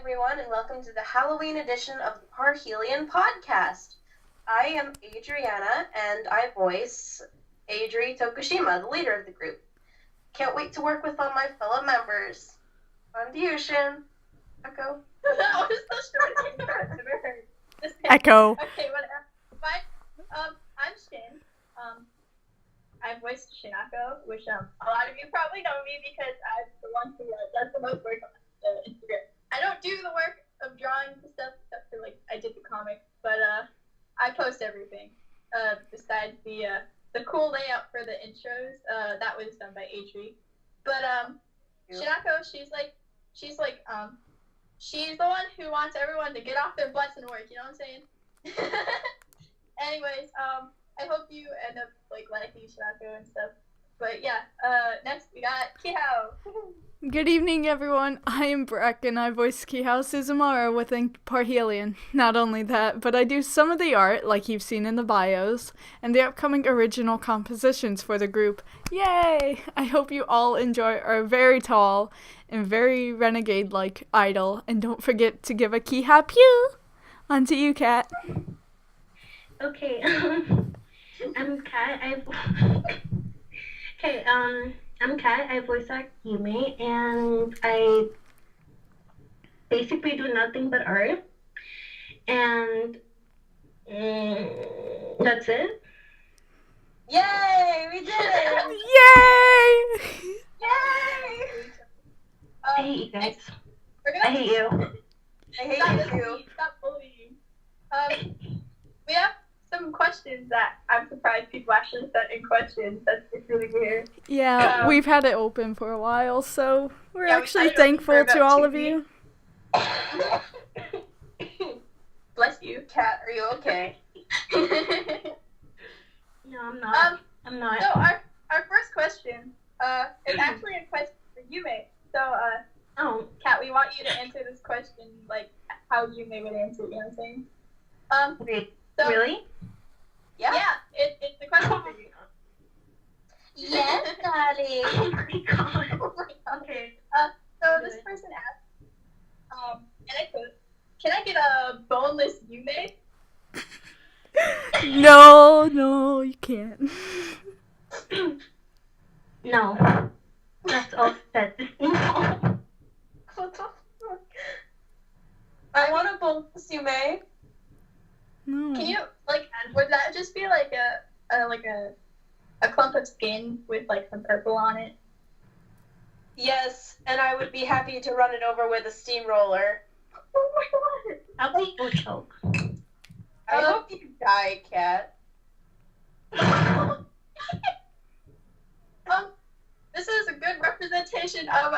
everyone, and welcome to the Halloween edition of the PARHELIon podcast. I am Adriana, and I voice Adri Tokushima, the leader of the group. Can't wait to work with all my fellow members. On to you, Shin. Echo. That was the shortest I've ever heard. Echo. Okay, whatever. Fine. I'm Shin. I voiced Shinako, which a lot of you probably know me because I'm the one who does the most work on Instagram. I don't do the work of drawing the stuff except for I did the comic, but I post everything. Besides the cool layout for the intros, that was done by Adri. But Shinako, she's the one who wants everyone to get off their butts and work. You know what I'm saying? Anyways, I hope you end up liking Shinako and stuff. But yeah, next we got Kihao. Good evening, everyone. I am Breck, and I voice Kihao Suzumara within PARHELIon. Not only that, but I do some of the art, like you've seen in the bios, and the upcoming original compositions for the group. Yay! I hope you all enjoy our very tall and very renegade-like idol, and don't forget to give a Kiha pew! On to you, Kat. Okay, I'm Kat. I'm Kat. I voice act Yume, and I basically do nothing but art. And that's it. Yay! We did it! Yay! Yay! I hate you guys. I hate you. I hate you. Stop bullying. We have some questions that I'm surprised people actually sent in questions. That's really weird. Yeah, we've had it open for a while, so we're Yeah, actually thankful to all of you. Bless you. Kat, are you okay? No, I'm not. I'm not. So our first question is actually a question for Yume. So Kat, we want you to answer this question how Yume would answer it. You know what I'm saying? Wait, So, really? Yeah, it's the question for you. Yes, darling. Oh my god. Okay. So this person asked, and I quote, "Can I get a boneless Yume?" No, you can't. No. That's all said. No. What the fuck? I want a bonus, you may. No. Can you would that just be a clump of skin with some purple on it? Yes, and I would be happy to run it over with a steamroller. Oh my god! How about you choke? I hope you die, Kat. This is a good representation of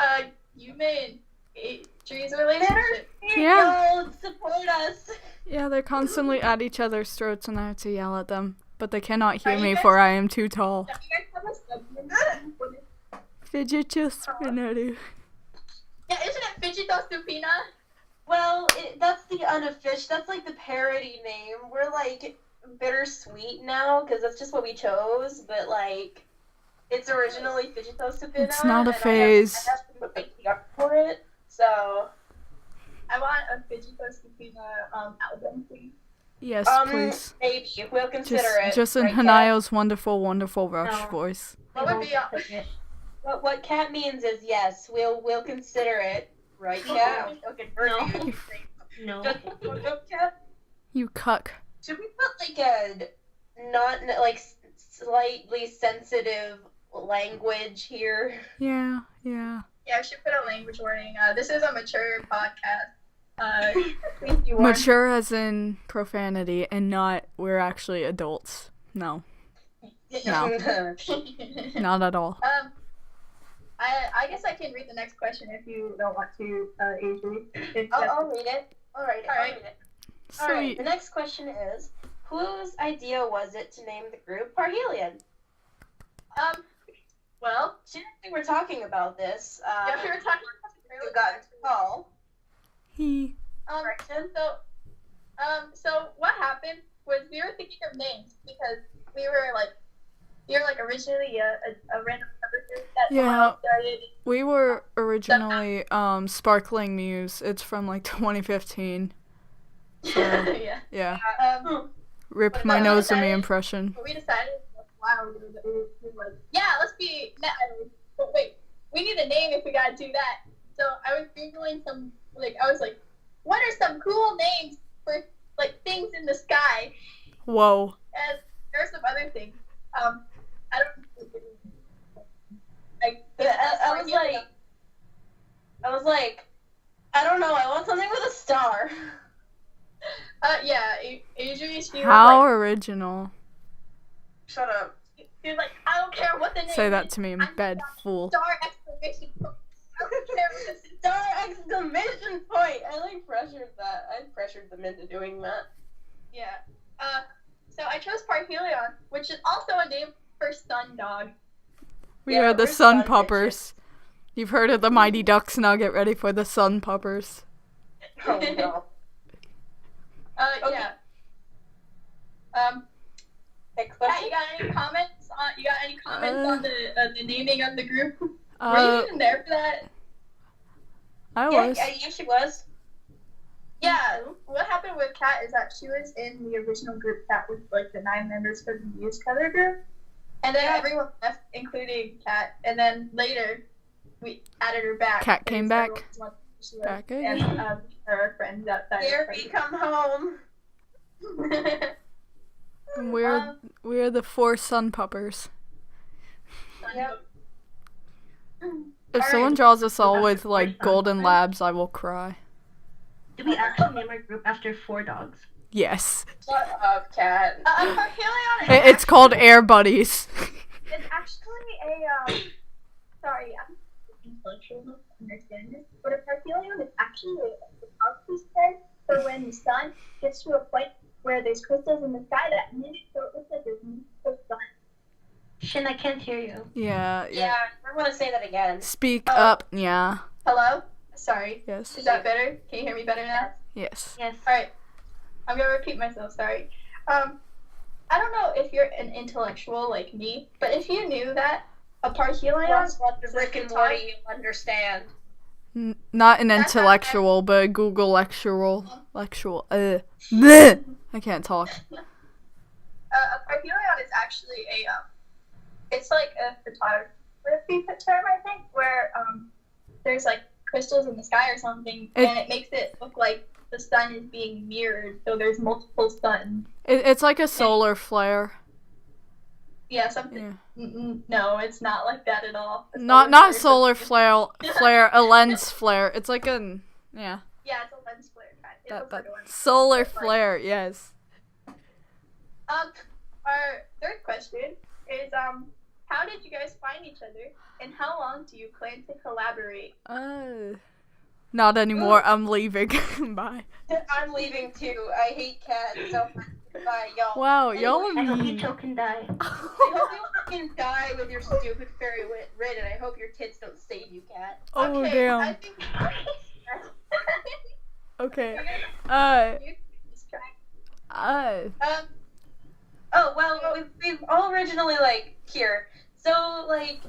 Yume and Adri's relationship. Yeah. Y'all support us. Yeah, they're constantly at each other's throats and I have to yell at them. But they cannot hear Are you me guys- for I am too tall. Do you guys have a submarine? Fidget spinner. Yeah, isn't it Fidgeto Supina? Well, that's the unofficial. That's the parody name. We're bittersweet now because that's just what we chose. But it's originally Fidgeto Supina. It's not a and phase. I have to put my PR for it. So I want a Fidgeto Supina album, please. Yes, please. maybe we'll consider it. Just in right, Kat? Hanayo's wonderful Rush No. voice. What would be What Kat means is yes. We'll consider it. Right, Kat? Okay, No. Kat? You cuck. Should we put a not slightly sensitive language here? Yeah. Yeah, I should put a language warning. This is a mature podcast. Please be warned. Mature as in profanity and not we're actually adults. No. No. Not at all. I guess I can read the next question if you don't want to, Adri. I'll read it. I'll read it. All right. Sweet. The next question is, whose idea was it to name the group Parhelion? Well, She and I were talking about this. yeah, we were talking about the You got into call. So what happened was we were thinking of names because we were originally a random cover group that Yeah. someone else started. We were originally Sparkling Muse. It's from like 2015. So, Yeah. yeah. But Rip my we nose of me decided- impression. But we decided a while ago that we were like, yeah, let's be net idols. But wait, we need a name if we gotta do that. So I was googling some, like, I was like, what are some cool names for like things in the sky? Whoa. And there are some other things. I don't. I was like, I don't know. I want something with a star. Yeah, Adrian, she How was original. Shut up. like, she was like, I don't care what the name Say that is. to me in I'm bed, just fool. Star exclamation point. I don't care what the Star exclamation point. I like pressured that. I pressured them into doing that. Yeah. So I chose Parhelion, which is also a name for sun dog. We Yeah, are the we're Sun sun Puppers. You've heard of the Mighty Ducks, now get ready for the Sun Puppers. Oh no. Okay. Yeah. Next Pat, question. you got any comments on the naming of the group? Were Uh, you even there for that? I Yeah, was. yeah, she was. Yeah. What happened with Kat is that she was in the original group that was like the 9 members for the Muse cover group, and then everyone left, including Kat. And then later, we added her back. Kat came because back. everyone just wanted she was, Back and again. her friends outside. Here we come home. We're the 4 Sun Puppers. Yep. If Alright. someone draws us all with Four like Sun golden Puppers? labs, I will cry. Do we actually name our group after 4 dogs? Yes. Shut up, Kat. Parhelion It's called Air Buddies. It's actually a sorry, I'm intellectual enough to understand this, but a parhelion is actually a photography spread for when the sun gets to a point where there's crystals in the sky that mimic, so it looks like there's multiple suns. Shin, I can't hear you. Yeah. Yeah, I want to say that again. Speak Oh. up. Yeah. Hello? Sorry. Yes. Is that better? Can you hear me better now? Yes. Yes. Alright. I'm gonna repeat myself, sorry. I don't know if you're an intellectual like me, but if you knew that a parhelion Once what the is Rick a and guitar- Morty you'll understand. Not an That's not intellectual, but a Google lectural. Bleh. I can't talk. a parhelion is actually it's like a photography term, I think, where there's like crystals in the sky or something, and it makes it look like the sun is being mirrored, so there's multiple suns. It's like a solar flare. Yeah, something. Yeah. No, it's not like that at all. A Not flare is solar something- flare, a lens flare. It's like a yeah. Yeah, it's a lens flare kind. It looks like a lens Solar flare. flare, yes. Our third question is how did you guys find each other, and how long do you plan to collaborate? Not anymore. I'm leaving. Bye. I'm leaving too. I hate Kat so much. Bye, y'all. Wow, y'all are I hope you mean. choke and die. I hope you fucking die with your stupid fairy writ, and I hope your tits don't save you, Kat. Oh Okay, I damn. think Okay. you just try. Oh, well, we've all originally, like, here. So, like,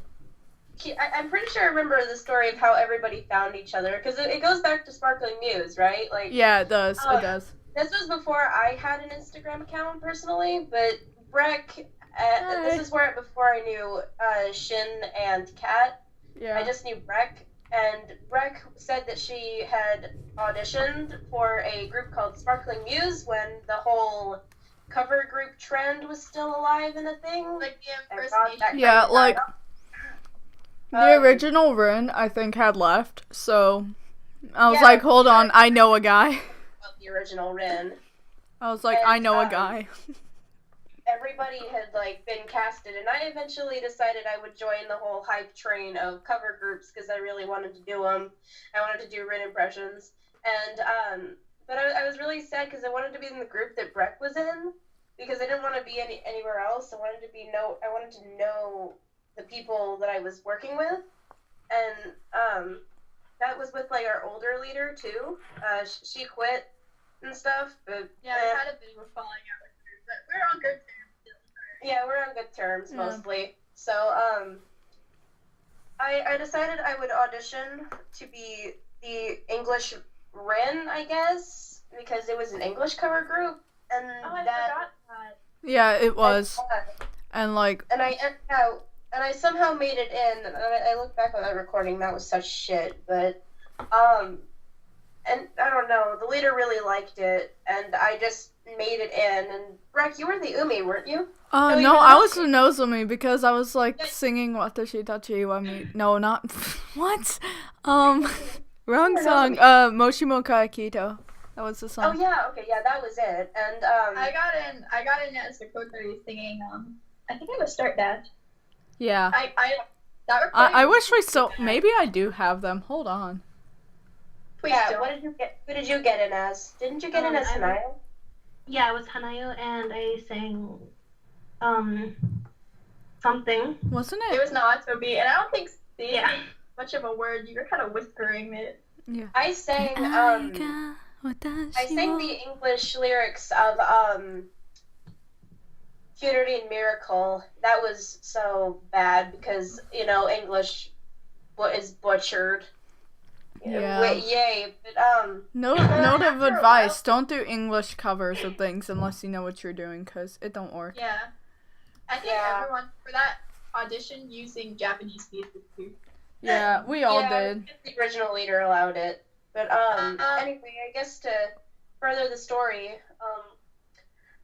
I'm pretty sure I remember the story of how everybody found each other, because it goes back to Sparkling Muse, right? Like, Yeah, it does. It does. this was before I had an Instagram account, personally, but Breck, this is where, before I knew Shin and Kat, Yeah. I just knew Breck, and Breck said that she had auditioned for a group called Sparkling Muse when the whole cover group trend was still alive and a thing. Like the I thought impersonation. that Yeah, kinda like died off. the original Rin, I think, had left, so I was Yeah, like, hold on, I know a guy. Of the original Rin. I was like, And, I know a guy. Everybody had like been casted, and I eventually decided I would join the whole hype train of cover groups because I really wanted to do them. I wanted to do Rin impressions, and but I was really sad because I wanted to be in the group that Breck was in because I didn't want to be anywhere else. I wanted to know the people that I was working with, and that was with like our older leader too. She quit and stuff, but Yeah, we had a bit of a falling out with her, but we're on good terms still. yeah, we're on good terms Yeah. mostly. So I decided I would audition to be the English Rin, I guess, because it was an English cover group, and Oh, I that. forgot that. Yeah, it was. And like, And I somehow made it in. And I look back on that recording, that was such shit. But, and I don't know, the leader really liked it, and I just made it in. And Breck, you were the Umi, weren't you? no, you I were was the Nozomi because I was like singing Watashi Tachi wa mi. No, not what? Wrong song. Moshimo Kaakito. That was the Oh song. yeah, okay, yeah, that was it. And I got in as the Kotari singing, I think it was Start Dash. Yeah. That I wish we still. Maybe I do have them. Hold on. Please yeah, don't. what did you get? Who did you get in as? Didn't you get in as Hanayo? Yeah, I was Hanayo, and I sang something. Wasn't It it? was not Toby, and I don't think singing Yeah. is much of a word. You were kind of whispering it. Yeah. I sang the English lyrics of Purity and Miracle. That was so bad because, you know, English is butchered. Yeah. Yay. But, Note after of a advice: don't do English covers of things unless you know what you're doing, cause it don't work. Yeah. I think Yeah. everyone, for that audition, using Japanese pieces too. Yeah, we all yeah, did. The original leader allowed it. But, anyway, I guess to further the story,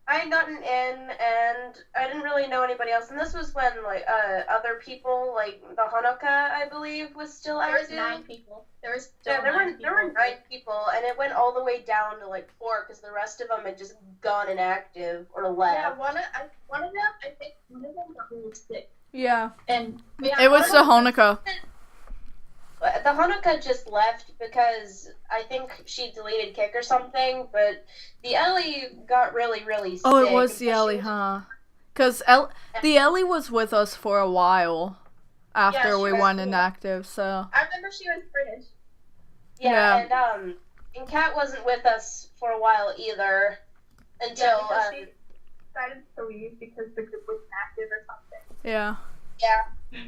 I had gotten in, and I didn't really know anybody else. And this was when, like, other people, like, the Honoka, I believe, was still There was active. 9 people. There was still Yeah, there were 9 people. people, and it went all the way down to, like, 4, because the rest of them had just gone inactive or left. Yeah, one of them, I think one of them got really sick. Yeah. And It was the Honoka. The Honoka just left because I think she deleted Kick or something, but the Ellie got really, really sick. Oh, it was the because Ellie, huh? Cause the Ellie was with us for a while after Yeah, she we was went cool. inactive, so. I remember she was British. Yeah, and Kat wasn't with us for a while either until because she decided to leave because the group was inactive or something. Yeah.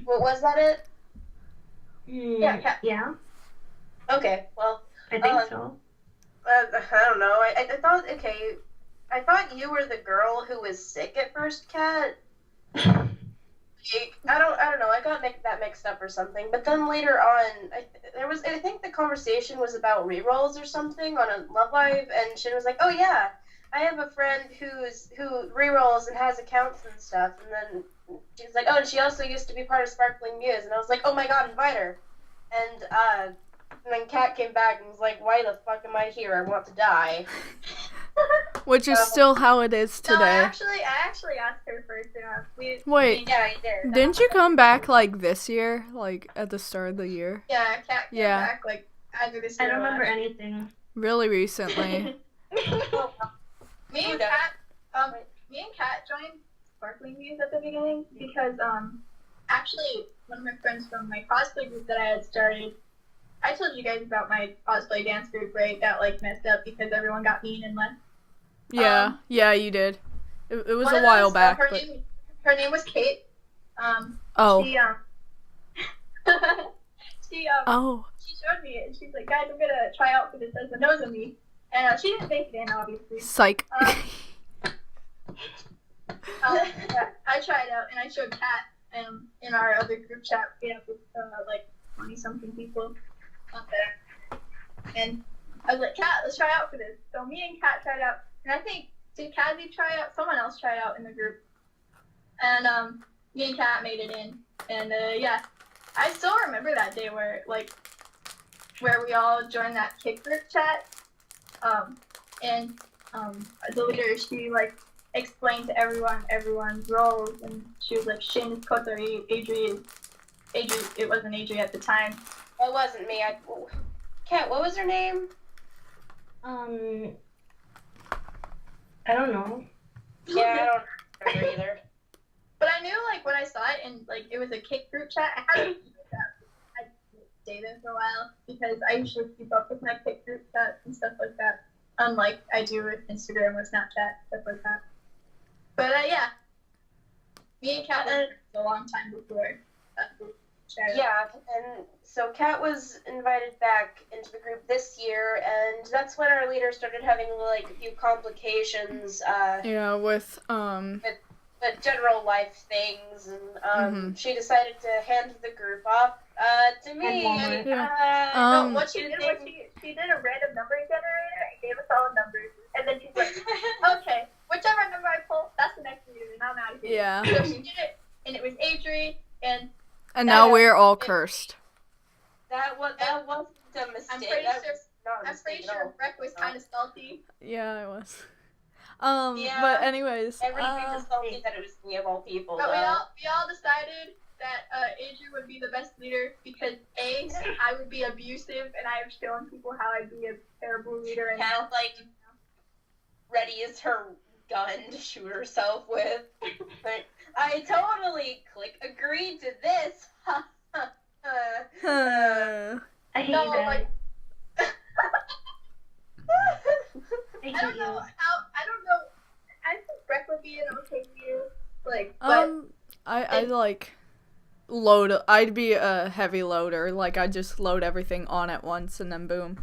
what was that it? Yeah, Kat. Yeah, Okay, well, I think so. I don't know. I thought I thought you were the girl who was sick at first, Kat. I don't know. I got that mixed up or something. But then later on, I think the conversation was about rerolls or something on a Love Live, and she was like, "Oh yeah, I have a friend who rerolls and has accounts and stuff." And then she was like, "Oh, and she also used to be part of Sparkling Muse." And I was like, "Oh my God, invite her." And then Kat came back and was like, "Why the fuck am I here? I want to die." Which is still how it is No, I today. actually asked her first. Wait, Yeah, I did. didn't you come back like this year? Like at the start of the year? Yeah, Kat came Yeah. back like either this I year don't or remember last. anything. Really recently. Me and Kat joined Sparkling Muse at the beginning because actually one of my friends from my cosplay group that I had started, I told you guys about my cosplay dance group, right? That like messed up because everyone got mean and left. Yeah, yeah, you did. It was One a of while those, back, her but her name was Kate. oh, She oh, she showed me it and she's like, guys, I'm gonna try out for this as a nose of me. And she didn't make it in, obviously. psych. Yeah, I tried out and I showed Kat in our other group chat. We have like 20 something people up there. And I was like, Kat, let's try out for this. So me and Kat tried out. And I think, did Kazi try out? Someone else tried out in the group. And me and Kat made it in. And yeah, I still remember that day where we all joined that kick group chat. And the leader, she like explained to everyone's roles, and she was like, Shin is Kotori, Adri, it wasn't Adri at the time. Well, it wasn't me. Kat, what was her name? I don't know. Yeah, I don't remember either. But I knew like when I saw it and like it was a kick group chat, I had to keep it that. I stayed there for a while because I usually keep up with my kick group chats and stuff like that. Unlike I do with Instagram or Snapchat, stuff like that. But yeah, me and Kat were a long time before that group. Yeah, and so Kat was invited back into the group this year, and that's when our leader started having like a few complications. Yeah, with With general life things, and she decided to hand the group off to me. Yeah. What she did was she did a random number generator and gave us all numbers, and then she's like, okay, whichever number I pull, that's the next leader, and I'm out of here. Yeah. So she did it, and it was Adri, and now we're all cursed. That wasn't a mistake. I'm pretty sure Breck was kind of salty. Yeah, I was. But anyways, everybody was salty that it was me of all people. But we all decided that Adrian would be the best leader because A, I would be abusive, and I have shown people how I'd be a terrible leader. And Kat, like, readies her gun to shoot herself with. But I totally agreed to this. I hate you guys. I don't know. I think Breck would be an okay leader. I'd like load. I'd be a heavy loader. Like I just load everything on at once and then boom.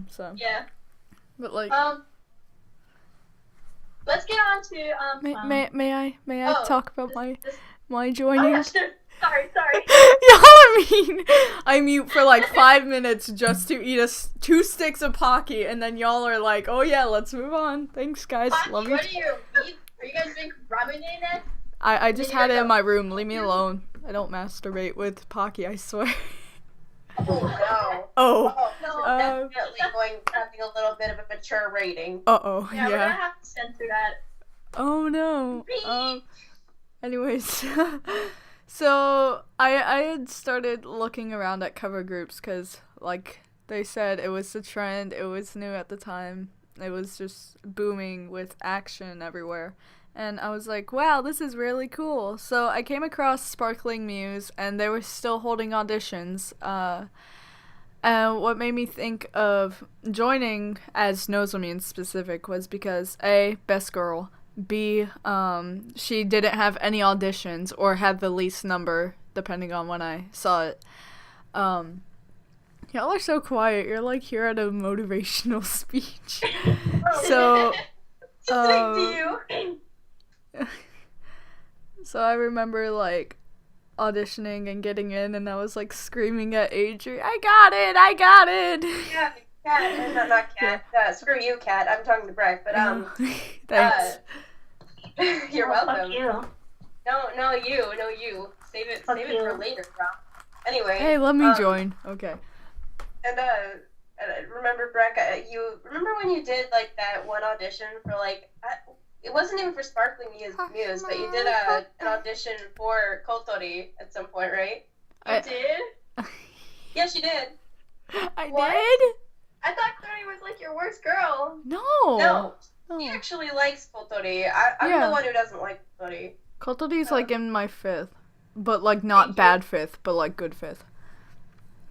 So. Yeah. But like. Let's get on to May I talk about my joining? Oh, sure. Sorry. I mute for like 5 minutes just to eat 2 sticks of Pocky, and then y'all are like, oh yeah, let's move on. Thanks, guys. Pocky, love you. What are you guys drink ramen in it? I just had it in my room. Leave me alone. I don't masturbate with Pocky, I swear. Oh, no. Oh. No, definitely having a little bit of a mature rating. Uh-oh, yeah. We're gonna have to censor that. Oh, no. Anyways, so I had started looking around at cover groups because, like they said, it was the trend. It was new at the time. It was just booming with action everywhere. And I was like, wow, this is really cool. So I came across Sparkling Muse, and they were still holding auditions. And what made me think of joining as Nozomi in specific was because A, best girl, B, she didn't have any auditions or had the least number, depending on when I saw it. Y'all are so quiet. You're like here at a motivational speech. So, so I remember like auditioning and getting in, and I was like screaming at Adri, I got it! Yeah, Kat, not Kat. Yeah. Screw you, Kat. I'm talking to Breck, but thanks. You're welcome. Fuck you. No, you. Save it for later, bro. Anyway. Hey, let me join. Okay. And remember, Breck, you remember when you did like that one audition for like it wasn't even for Sparkling Muse, but you did an audition for Kotori at some point, right? You did? Yes, you did. I What? did? I thought Kotori was like your worst girl. No. He actually likes Kotori. I'm the one who doesn't like Kotori. Kotori's like in my 5th. But like not bad 5th, but like good 5th.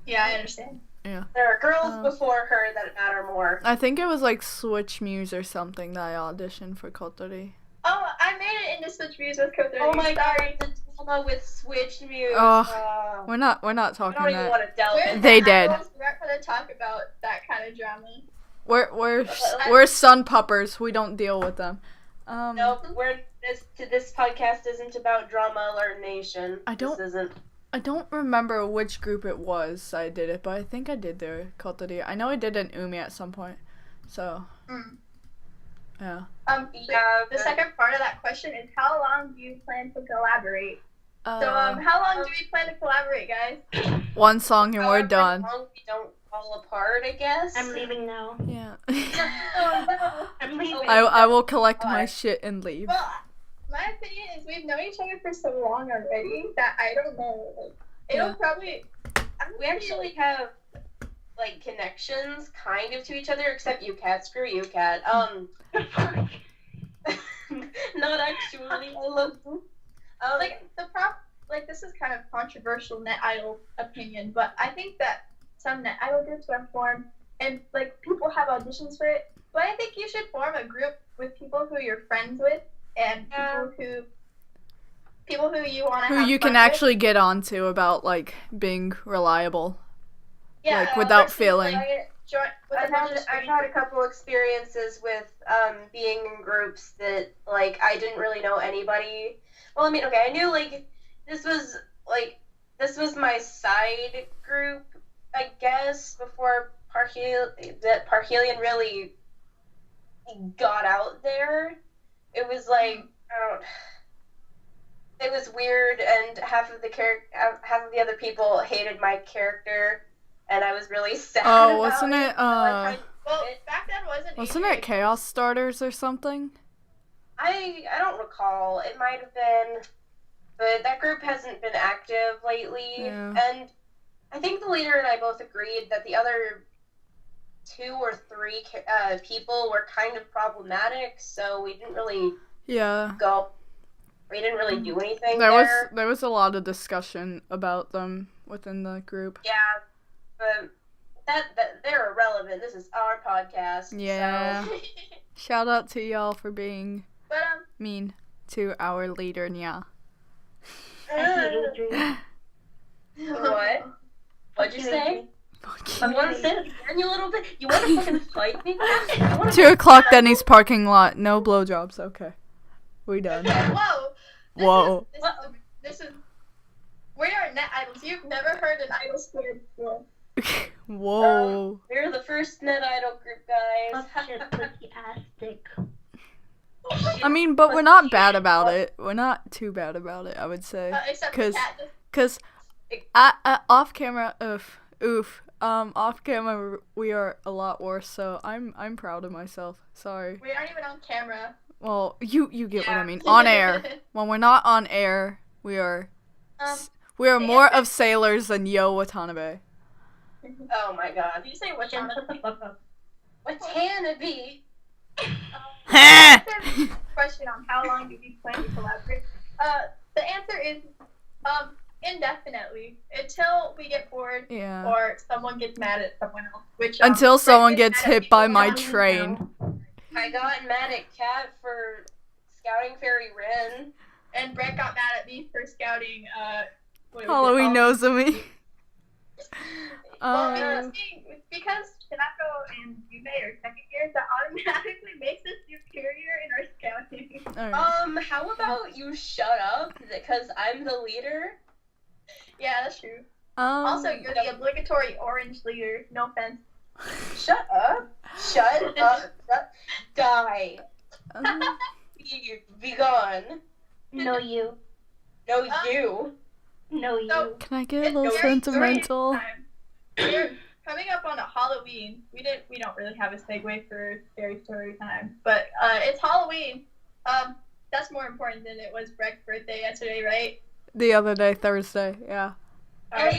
Yeah, I understand. Yeah. There are girls before her that matter more. I think it was like Switch Muse or something that I auditioned for Kotori. Oh, I made it into Switch Muse with Kotori. Oh my god, the drama with Switch Muse. Oh, we're not talking I don't even want to delve into They did. We're not going to talk about that kind of drama. We're sun puppers. We don't deal with them. Nope, this podcast isn't about Drama Alert Nation. I don't remember which group it was I did it, but I think I did the Kotori. I know I did an Umi at some point. So, yeah. The second part of that question is how long do you plan to collaborate? How long do we plan to collaborate, guys? One song and we're done. Long we don't fall apart, I guess. I'm leaving now. Yeah. I'm leaving. I will collect my shit and leave. Well, my opinion is we've known each other for so long already that I don't know. Like, it'll probably. We actually have like connections, kind of, to each other, except you, Kat. Screw you, Kat. Not actually. I love you. This is kind of controversial net idol opinion, but I think that some net idol groups are formed and like people have auditions for it. But I think you should form a group with people who you're friends with and people who people who you want to Who have you can fun with. actually get onto about, like, being reliable. Yeah, like, without versus, failing. Like, with a bunch of I've strangers. had a couple experiences with being in groups that like I didn't really know anybody. Well, I mean, okay, I knew like this was my side group, I guess, before Parhelion really got out there. It was like it was weird, and half of the other people hated my character, and I was really sad. Oh, about wasn't it? Well, back then Wasn't it Chaos Starters or something? I don't recall. It might have been, but that group hasn't been active lately. Yeah. And I think the leader and I both agreed that the other 2 or 3 people were kind of problematic, so we didn't really go. We didn't really do anything there. There was a lot of discussion about them within the group. Yeah, but that they're irrelevant. This is our podcast. Yeah. So. Shout out to y'all for being mean to our leader, Nya. What? What'd you say? You want to say it again, you little bit? You want to fucking fight me? 2:00 Denny's parking lot. No blowjobs. Okay. We done. Whoa. This is. We are net idols. You've never heard an idol squared before. Whoa. We're the first net idol group, guys. I mean, but we're not bad about it. We're not too bad about it, I would say. Except for Because off camera, off camera we are a lot worse. So I'm proud of myself. Sorry. We aren't even on camera. Well, you get what I mean. On air. When we're not on air, we are more of sailors than Yo Watanabe. Oh my god. Did you say Watanabe? Watanabe. Question on how long do we plan to collaborate? The answer is indefinitely, until we get bored or someone gets mad at someone else. Until someone gets hit by my train. I got mad at Kat for scouting Fairy Ren. And Brett got mad at me for scouting Halloween Nozomi. Well, because Shinako and Yume are second years, that automatically makes us superior in our scouting. Right. How about you shut up, because I'm the leader? Yeah, that's true. Also, you're the obligatory orange leader. No offense. Shut up. Shut up. Die. Be gone. No, you. No, you. No, you. So, Can I get a little sentimental? We're coming up on a Halloween. We don't really have a segue for scary story time, but it's Halloween. That's more important than it was Breck's birthday yesterday, right? The other day, Thursday, yeah. Oh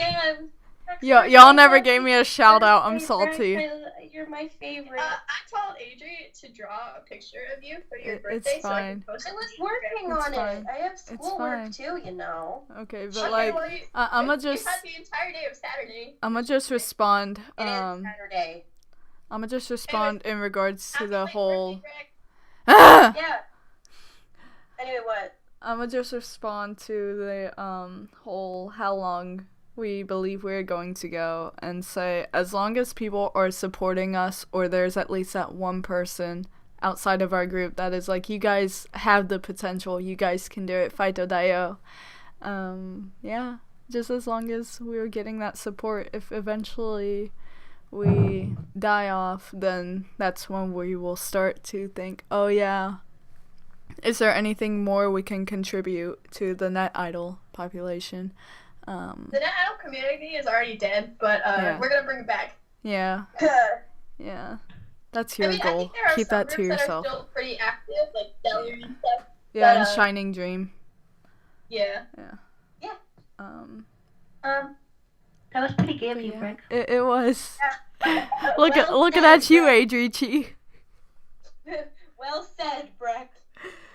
yeah. Y'all never gave me a shout out. I'm salty. You're my favorite. I told Adri to draw a picture of you for your birthday, It's so I fine. can post it. I was working It's on fine. it. I have schoolwork fine. too, you know. Okay, but Okay, like, well, you I'ma had the entire day of Saturday. I'ma just respond. It is Saturday. I'ma just respond in regards to Happy the late whole. birthday, Yeah. Anyway, what? I'ma just respond to the whole how long we believe we're going to go and say as long as people are supporting us or there's at least that one person outside of our group that is like, you guys have the potential, you guys can do it, Faito Daio. Yeah, just as long as we're getting that support. If eventually we die off, then that's when we will start to think, oh yeah, is there anything more we can contribute to the net idol population? The net idol community is already dead, but we're gonna bring it back. Yeah. Yeah. That's your I goal. think there are Keep some that to groups yourself. that are still pretty active, like Deluge and stuff. Yeah, but, and Shining Dream. Yeah. That was pretty gay of you, Yeah, Brick. it was. Yeah. Look Well at said, that you, Breck. Adrichi. Well said, Breck.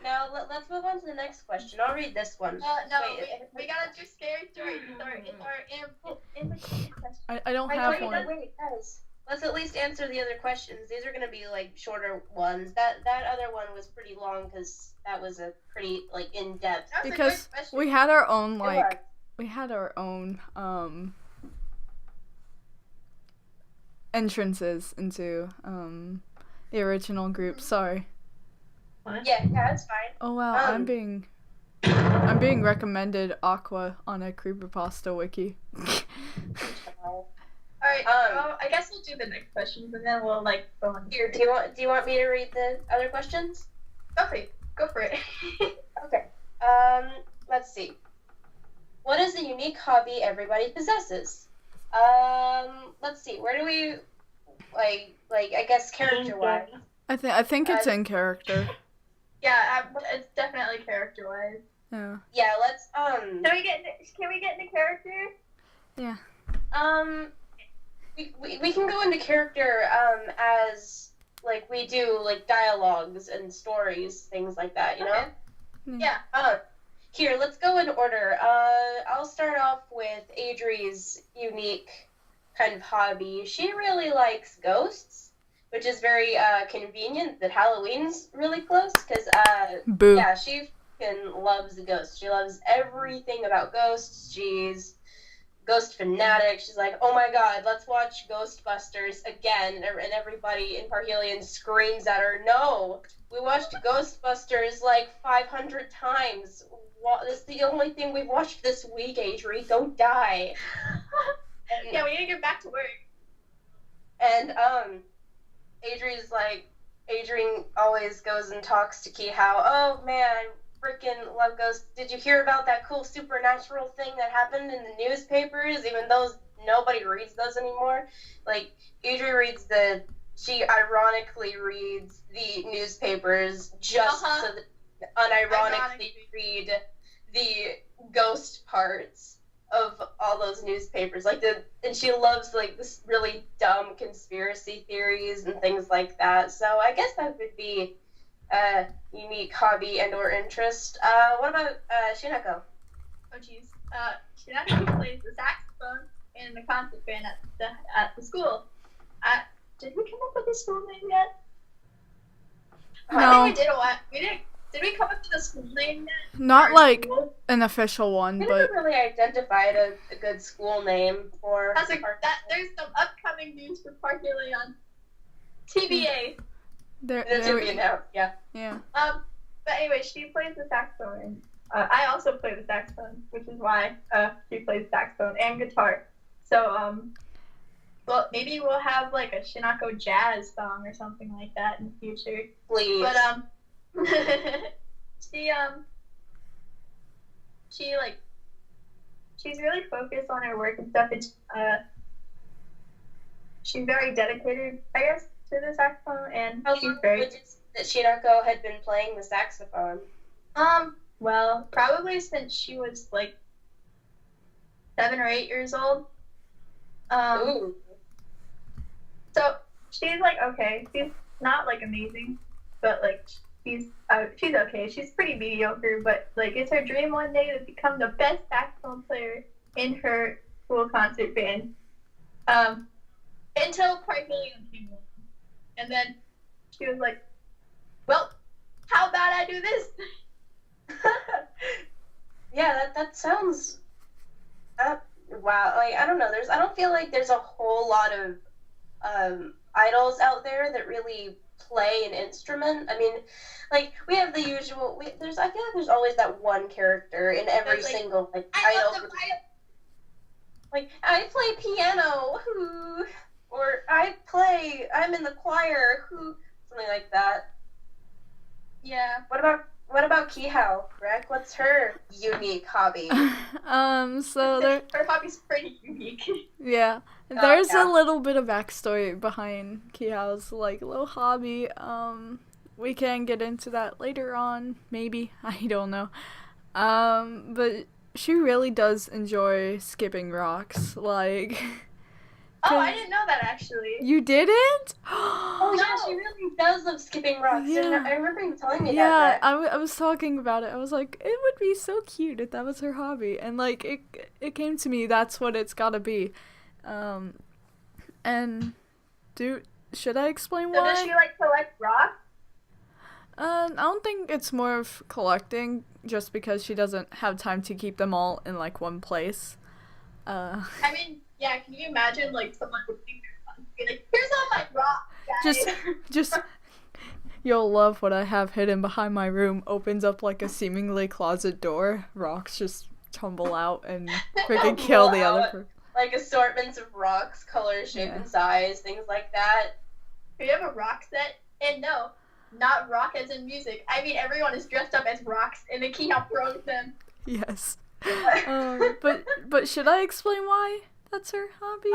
Now let's move on to the next question. I'll read this one. No, Wait, we gotta do scary stories. It's our question. I don't have one. Wait, guys. let's at least answer the other questions. These are gonna be like shorter ones. That other one was pretty long because that was a pretty like in depth. That was a Because good question. we had our own It was. entrances into the original group. Sorry. What? Yeah, it's fine. Oh wow, I'm being recommended Aqua on a creepypasta wiki. Alright, I guess we'll do the next questions and then we'll like go on. Here, do you want me to read the other questions? Go for it. Okay. Let's see. What is the unique hobby everybody possesses? Let's see. Where do we like I guess character-wise? I think it's in character. Yeah, it's definitely character-wise. Yeah. Yeah, let's Can we get into character? Yeah. we can go into character as like we do like dialogues and stories, things like that, you know? Okay. Yeah. Here, let's go in order. I'll start off with Adri's unique kind of hobby. She really likes ghosts, which is very convenient that Halloween's really close, because Boo. yeah, she loves the ghosts. She loves everything about ghosts. She's ghost fanatic. She's like, oh my god, let's watch Ghostbusters again. And everybody in Parhelion screams at her, no, we watched Ghostbusters like 500 times. This is the only thing we've watched this week, Adri. Don't die. Yeah, we need to get back to work. And Adrian always goes and talks to Kihao. Oh man, I freaking love ghosts. Did you hear about that cool supernatural thing that happened in the newspapers? Even though nobody reads those anymore. Like, Adrian she ironically reads the newspapers just so that unironically read the ghost parts of all those newspapers. And she loves like this really dumb conspiracy theories and things like that. So I guess that would be a unique hobby and or interest. What about Shinako? Oh jeez. Shinako plays the saxophone in the concert band at the school. Did we come up with a school name yet? No. I think we did a lot. Did we come up with a school name yet? Not like School? an official one, We but never really identified a good school name for There's some upcoming news for Parhelion. TBA. That's what we know. Yeah. Yeah. But anyway, she plays the saxophone. I also play the saxophone, which is why she plays saxophone and guitar. So well, maybe we'll have like a Shinako jazz song or something like that in the future. Please. But she's really focused on her work and stuff. She's very dedicated, I guess, to the saxophone, and How she's long very would you say that Shinako had been playing the saxophone? well, probably since she was like 7 or 8 years old. Ooh. So she's like okay. She's not like amazing, but like she's okay. She's pretty mediocre, but like it's her dream one day to become the best saxophone player in her school concert band. Until Parhelion came along, and then she was like, "Well, how about I do this?" Yeah, that sounds. Wow. Like, I don't know. I don't feel like there's a whole lot of idols out there that really play an instrument. I mean, like we have the usual. I feel like there's always that one character in every That's like, single like I idol. love the violin. Like I play piano, whoo, or I'm in the choir, whoo, something like that. Yeah. What about Kihao, Rek? What's her unique hobby? So there, Her hobby's pretty unique. yeah, there's yeah. a little bit of backstory behind Kihao's like little hobby. We can get into that later on, maybe. I don't know. But she really does enjoy skipping rocks, like. Oh, I didn't know that actually. You didn't? Oh yeah, she really does love skipping rocks. Yeah. And I remember you telling me Yeah, that. I was talking about it. I was like, it would be so cute if that was her hobby. And, like, it came to me, that's what it's gotta be. And Should I explain So why? does she like collect rocks? I don't think it's more of collecting, just because she doesn't have time to keep them all in like one place. I mean, yeah, can you imagine like someone opening their phone and be like, here's all my rocks, guys. just you'll love what I have hidden behind my room. Opens up like a seemingly closet door. Rocks just tumble out and freaking kill the other person. Like assortments of rocks, color, shape, and size, things like that. We have a rock set, and no, not rock as in music. I mean, everyone is dressed up as rocks, and the key throws them. Yes. But should I explain why that's her hobby?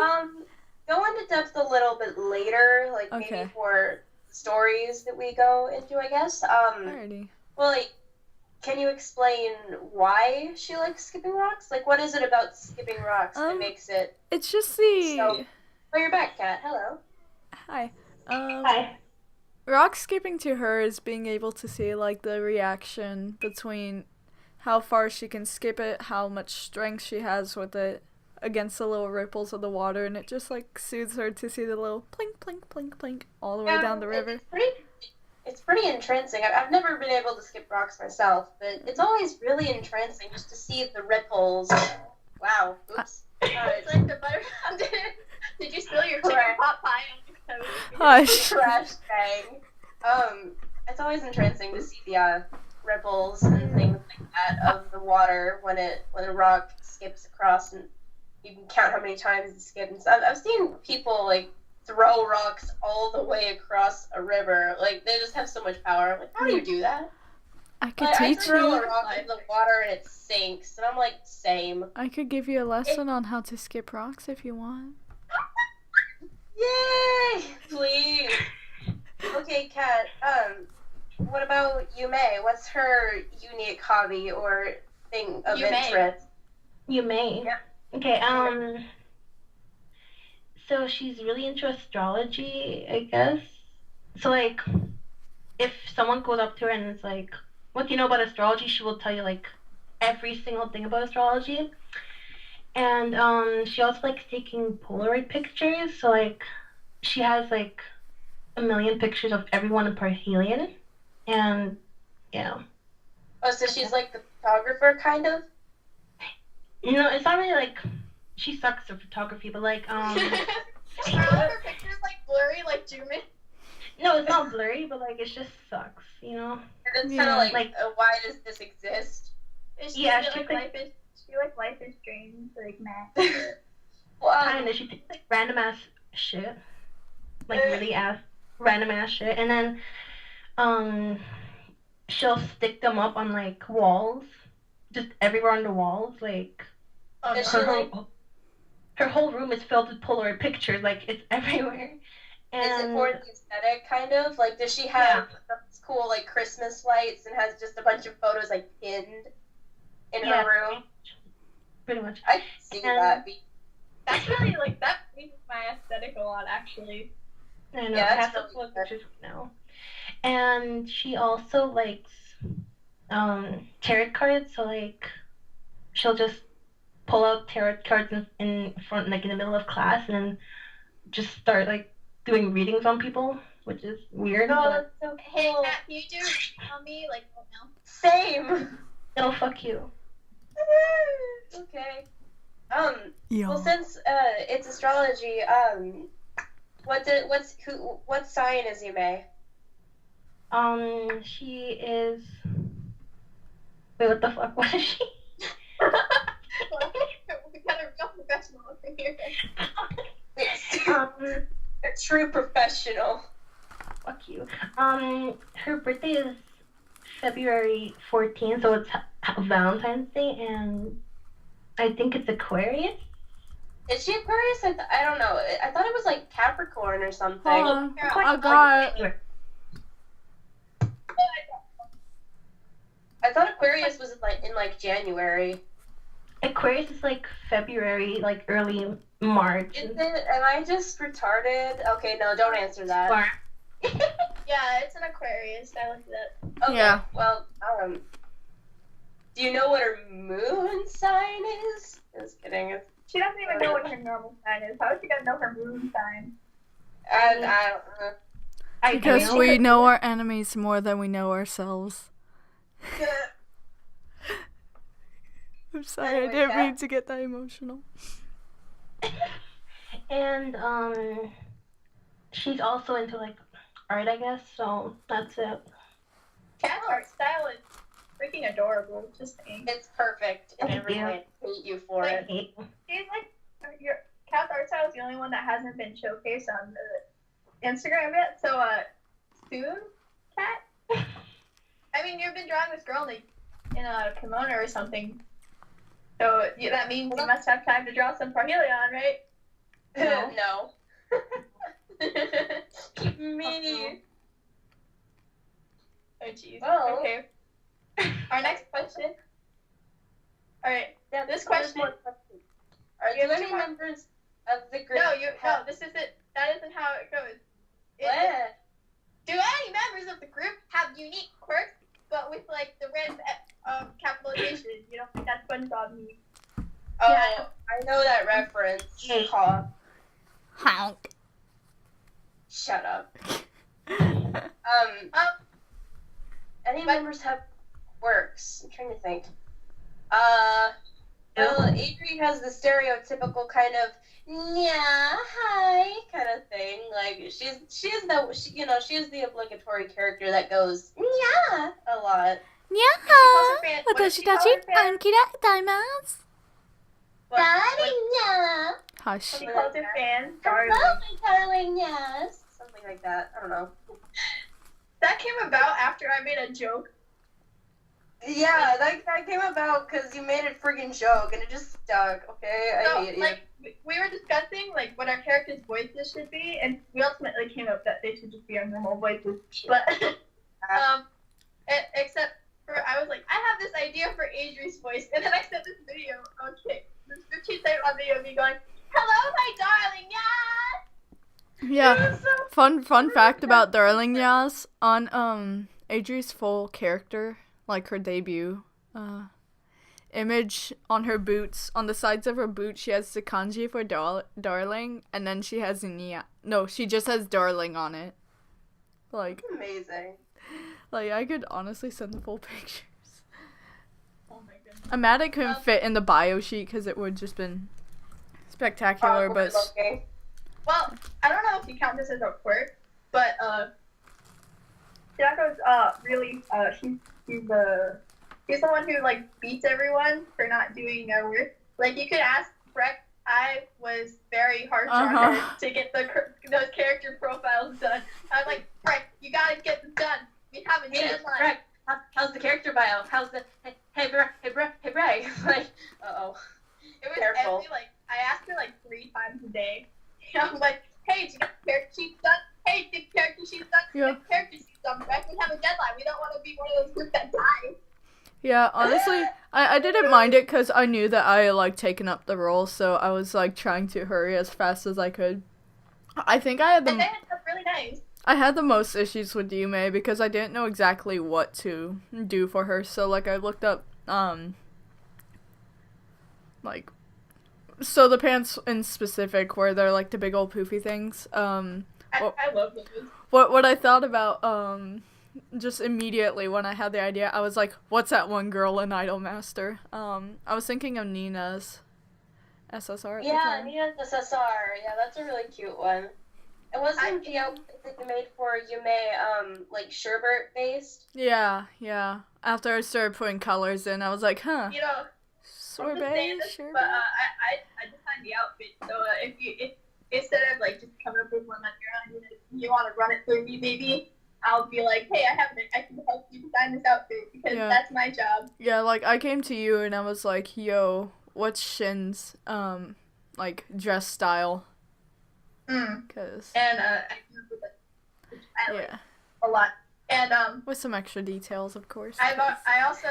Go into depth a little bit later, like maybe for stories that we go into, I guess. Alrighty. Well, like, can you explain why she likes skipping rocks? Like, what is it about skipping rocks that makes it? It's just the. Oh, you're back, Kat. Hello. Hi. Hi. Rock skipping to her is being able to see like the reaction between how far she can skip it, how much strength she has with it against the little ripples of the water, and it just like soothes her to see the little plink, plink, plink, plink all the way down the river. It's pretty entrancing. I've never been able to skip rocks myself, but it's always really entrancing just to see the ripples. Wow. Oops. It's like the butter. Did you spill your chicken pot pie on the coat? Hush. Trash bang. It's always entrancing to see the ripples and things like that of the water when a rock skips across, and you can count how many times it skips. And so I've seen people like throw rocks all the way across a river. Like, they just have so much power. I'm like, how do you do that? I could like, teach I throw you. a rock in the water and it sinks, and I'm like, same. I could give you a lesson on how to skip rocks if you want. Yay! Please. Okay, Kat. What about Yume? What's her unique hobby or thing of interest? Yume. Yeah. Okay. So she's really into astrology, I guess. So like, if someone goes up to her and is like, "What do you know about astrology?" she will tell you like every single thing about astrology. And she also likes taking Polaroid pictures. So like, she has like 1 million pictures of everyone in Parhelion. And yeah. Oh, so she's like the photographer, kind of? No, it's not really like she sucks at photography, but like Are all of her pictures like blurry, like Jumin? No, it's not blurry, but like it just sucks, you know. And it's kind of like, why does this exist? She like life is strange, like meh. Well, Kinda. She takes like random ass shit, like really random ass shit, and then she'll stick them up on like walls, just everywhere on the walls, like. Her whole room is filled with Polaroid pictures, like it's everywhere. And is it for the aesthetic, kind of? Like, does she have those cool like Christmas lights and has just a bunch of photos like pinned in her room? Pretty much. I can see that. That's really like that means my aesthetic a lot, actually. I know. Yeah, I that's have really to pictures now. And she also likes tarot cards, so like she'll just pull out tarot cards in front, like in the middle of class, and then just start like doing readings on people, which is weird. Oh, but... that's so cool. Hey, Kat, can you do on me? Like, oh no. Same. No, fuck you. Okay. Well, since it's astrology, what sign is Yume? She is. Wait, what the fuck? What is she? We got a real professional over here. A true professional. Fuck you. Her birthday is February 14th, so it's Valentine's Day, and I think it's Aquarius. Is she Aquarius? I don't know. I thought it was like Capricorn or something. I got it. I thought Aquarius was in January. Aquarius is like February, like early March. Is it? Am I just retarded? Okay, no, don't answer that. Yeah, it's an Aquarius. I looked it up. Okay, yeah. Well, do you know what her moon sign is? Just kidding. She doesn't even know what her normal sign is. How is she gonna know her moon sign? I don't know. Because we know our enemies more than we know ourselves. I'm sorry, I didn't mean to get that emotional. And she's also into like art, I guess. So that's it. Cat's art style is freaking adorable. Just saying. It's perfect in Thank every you. way. I hate you for it. She's like your Cat's art style is the only one that hasn't been showcased on the Instagram yet. So soon, Cat. I mean, you've been drawing this girl in a kimono or something. So that means you must have time to draw some Parhelion, right? No. Me. Oh jeez. Well. Okay. Our next question. All right. Yeah, This question. Are You there have any two more- members of the group? No, this isn't. That isn't how it goes. What? Do any members of the group have unique quirks, but with like the red capitalization? You don't think that's SpongeBob me? Oh, Yeah. I know that reference. Hey. Honk. Shut up. Any members have quirks? I'm trying to think. Well, Adri has the stereotypical kind of yeah, hi kind of thing. Like she's the obligatory character that goes yeah a lot. Yeah. What does she call her fan? Kira Darling, yeah. Hush. She calls her fan Hello, darling. my darling, yes. Something like that. I don't know. That came about after I made a joke. Yeah, that came about because you made a friggin' joke and it just stuck. Okay, I hate you. Like we were discussing like what our characters' voices should be, and we ultimately came up that they should just be our normal voices. But except for I was like, I have this idea for Adri's voice, and then I sent this video. Okay, this 15-second video of me going, "Hello, my darling, yeah." Yeah. Fun fact about Darling Yas on Adri's full character, like her debut image on her boots, on the sides of her boots she has the kanji for darling, and then she has Nia. No, she just has darling on it. Like Amazing. Like I could honestly send the full pictures. Oh my goodness. I'm mad it couldn't fit in the bio sheet because it would just been spectacular, but Okay. Well, I don't know if you count this as a quirk, but Jaco's really he's the one who like beats everyone for not doing their work. Like you could ask Breck. I was very harsh on her to get those character profiles done. I'm like, Breck, you gotta get them done. We have a deadline. Breck, how's the character bio? How's the hey Breck? Like, uh-oh. It was Careful. every like I asked her like 3 times a day. I'm like, hey, did you get the character sheets done? Hey, did the character sheets done? Yeah. Get the character sheets done, Breck. We have a deadline. We don't want to be one of those groups that die. yeah, honestly, I didn't mind it because I knew that I like taken up the role, so I was like trying to hurry as fast as I could. I think I had And they the had stuff really nice. I had the most issues with Yume because I didn't know exactly what to do for her. So like I looked up like so the pants in specific where they're like the big old poofy things. I love those. What I thought about just immediately when I had the idea, I was like, what's that one girl in Idolmaster? I was thinking of Nina's SSR at the Yeah, time. Nina's SSR. Yeah, that's a really cute one. It wasn't the outfit that you made for Yume, like sherbet based. Yeah. After I started putting colors in, I was like, huh. You know, I'm just saying Sorbet, this, sherbet. but I designed the outfit. So if instead of like just coming up with one on your own, you want to run it through me, maybe I'll be like, hey, I can help you design this outfit because that's my job. Yeah, like I came to you and I was like, yo, what's Shin's like dress style? Cause And I came up with it, which I like yeah, a lot. And with some extra details, of course. I also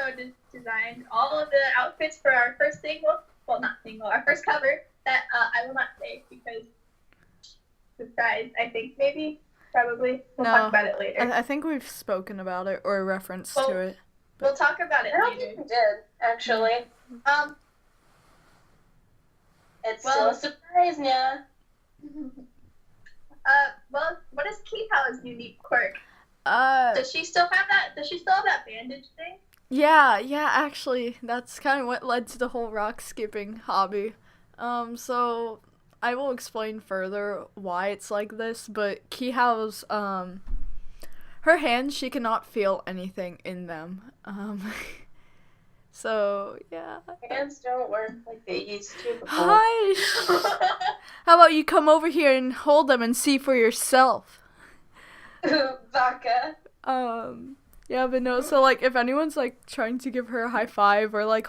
designed all of the outfits for our first single. Well, not single, our first cover that I will not say because surprise. I think maybe probably we'll talk about it later. I think we've spoken about it or reference to it. We'll talk about it I don't later. think we did, actually. It's still a surprise, yeah. Well, what is Keyhow's unique quirk? Uh, Does she still have that? Does she still have that bandage thing? yeah, actually, that's kind of what led to the whole rock skipping hobby. So I will explain further why it's like this, but Keyhow's, her hands, she cannot feel anything in them. So, yeah. Hands don't work like they used to before. Hush! How about you come over here and hold them and see for yourself? Baka. Yeah, but no, so, like, if anyone's, like, trying to give her a high five or, like,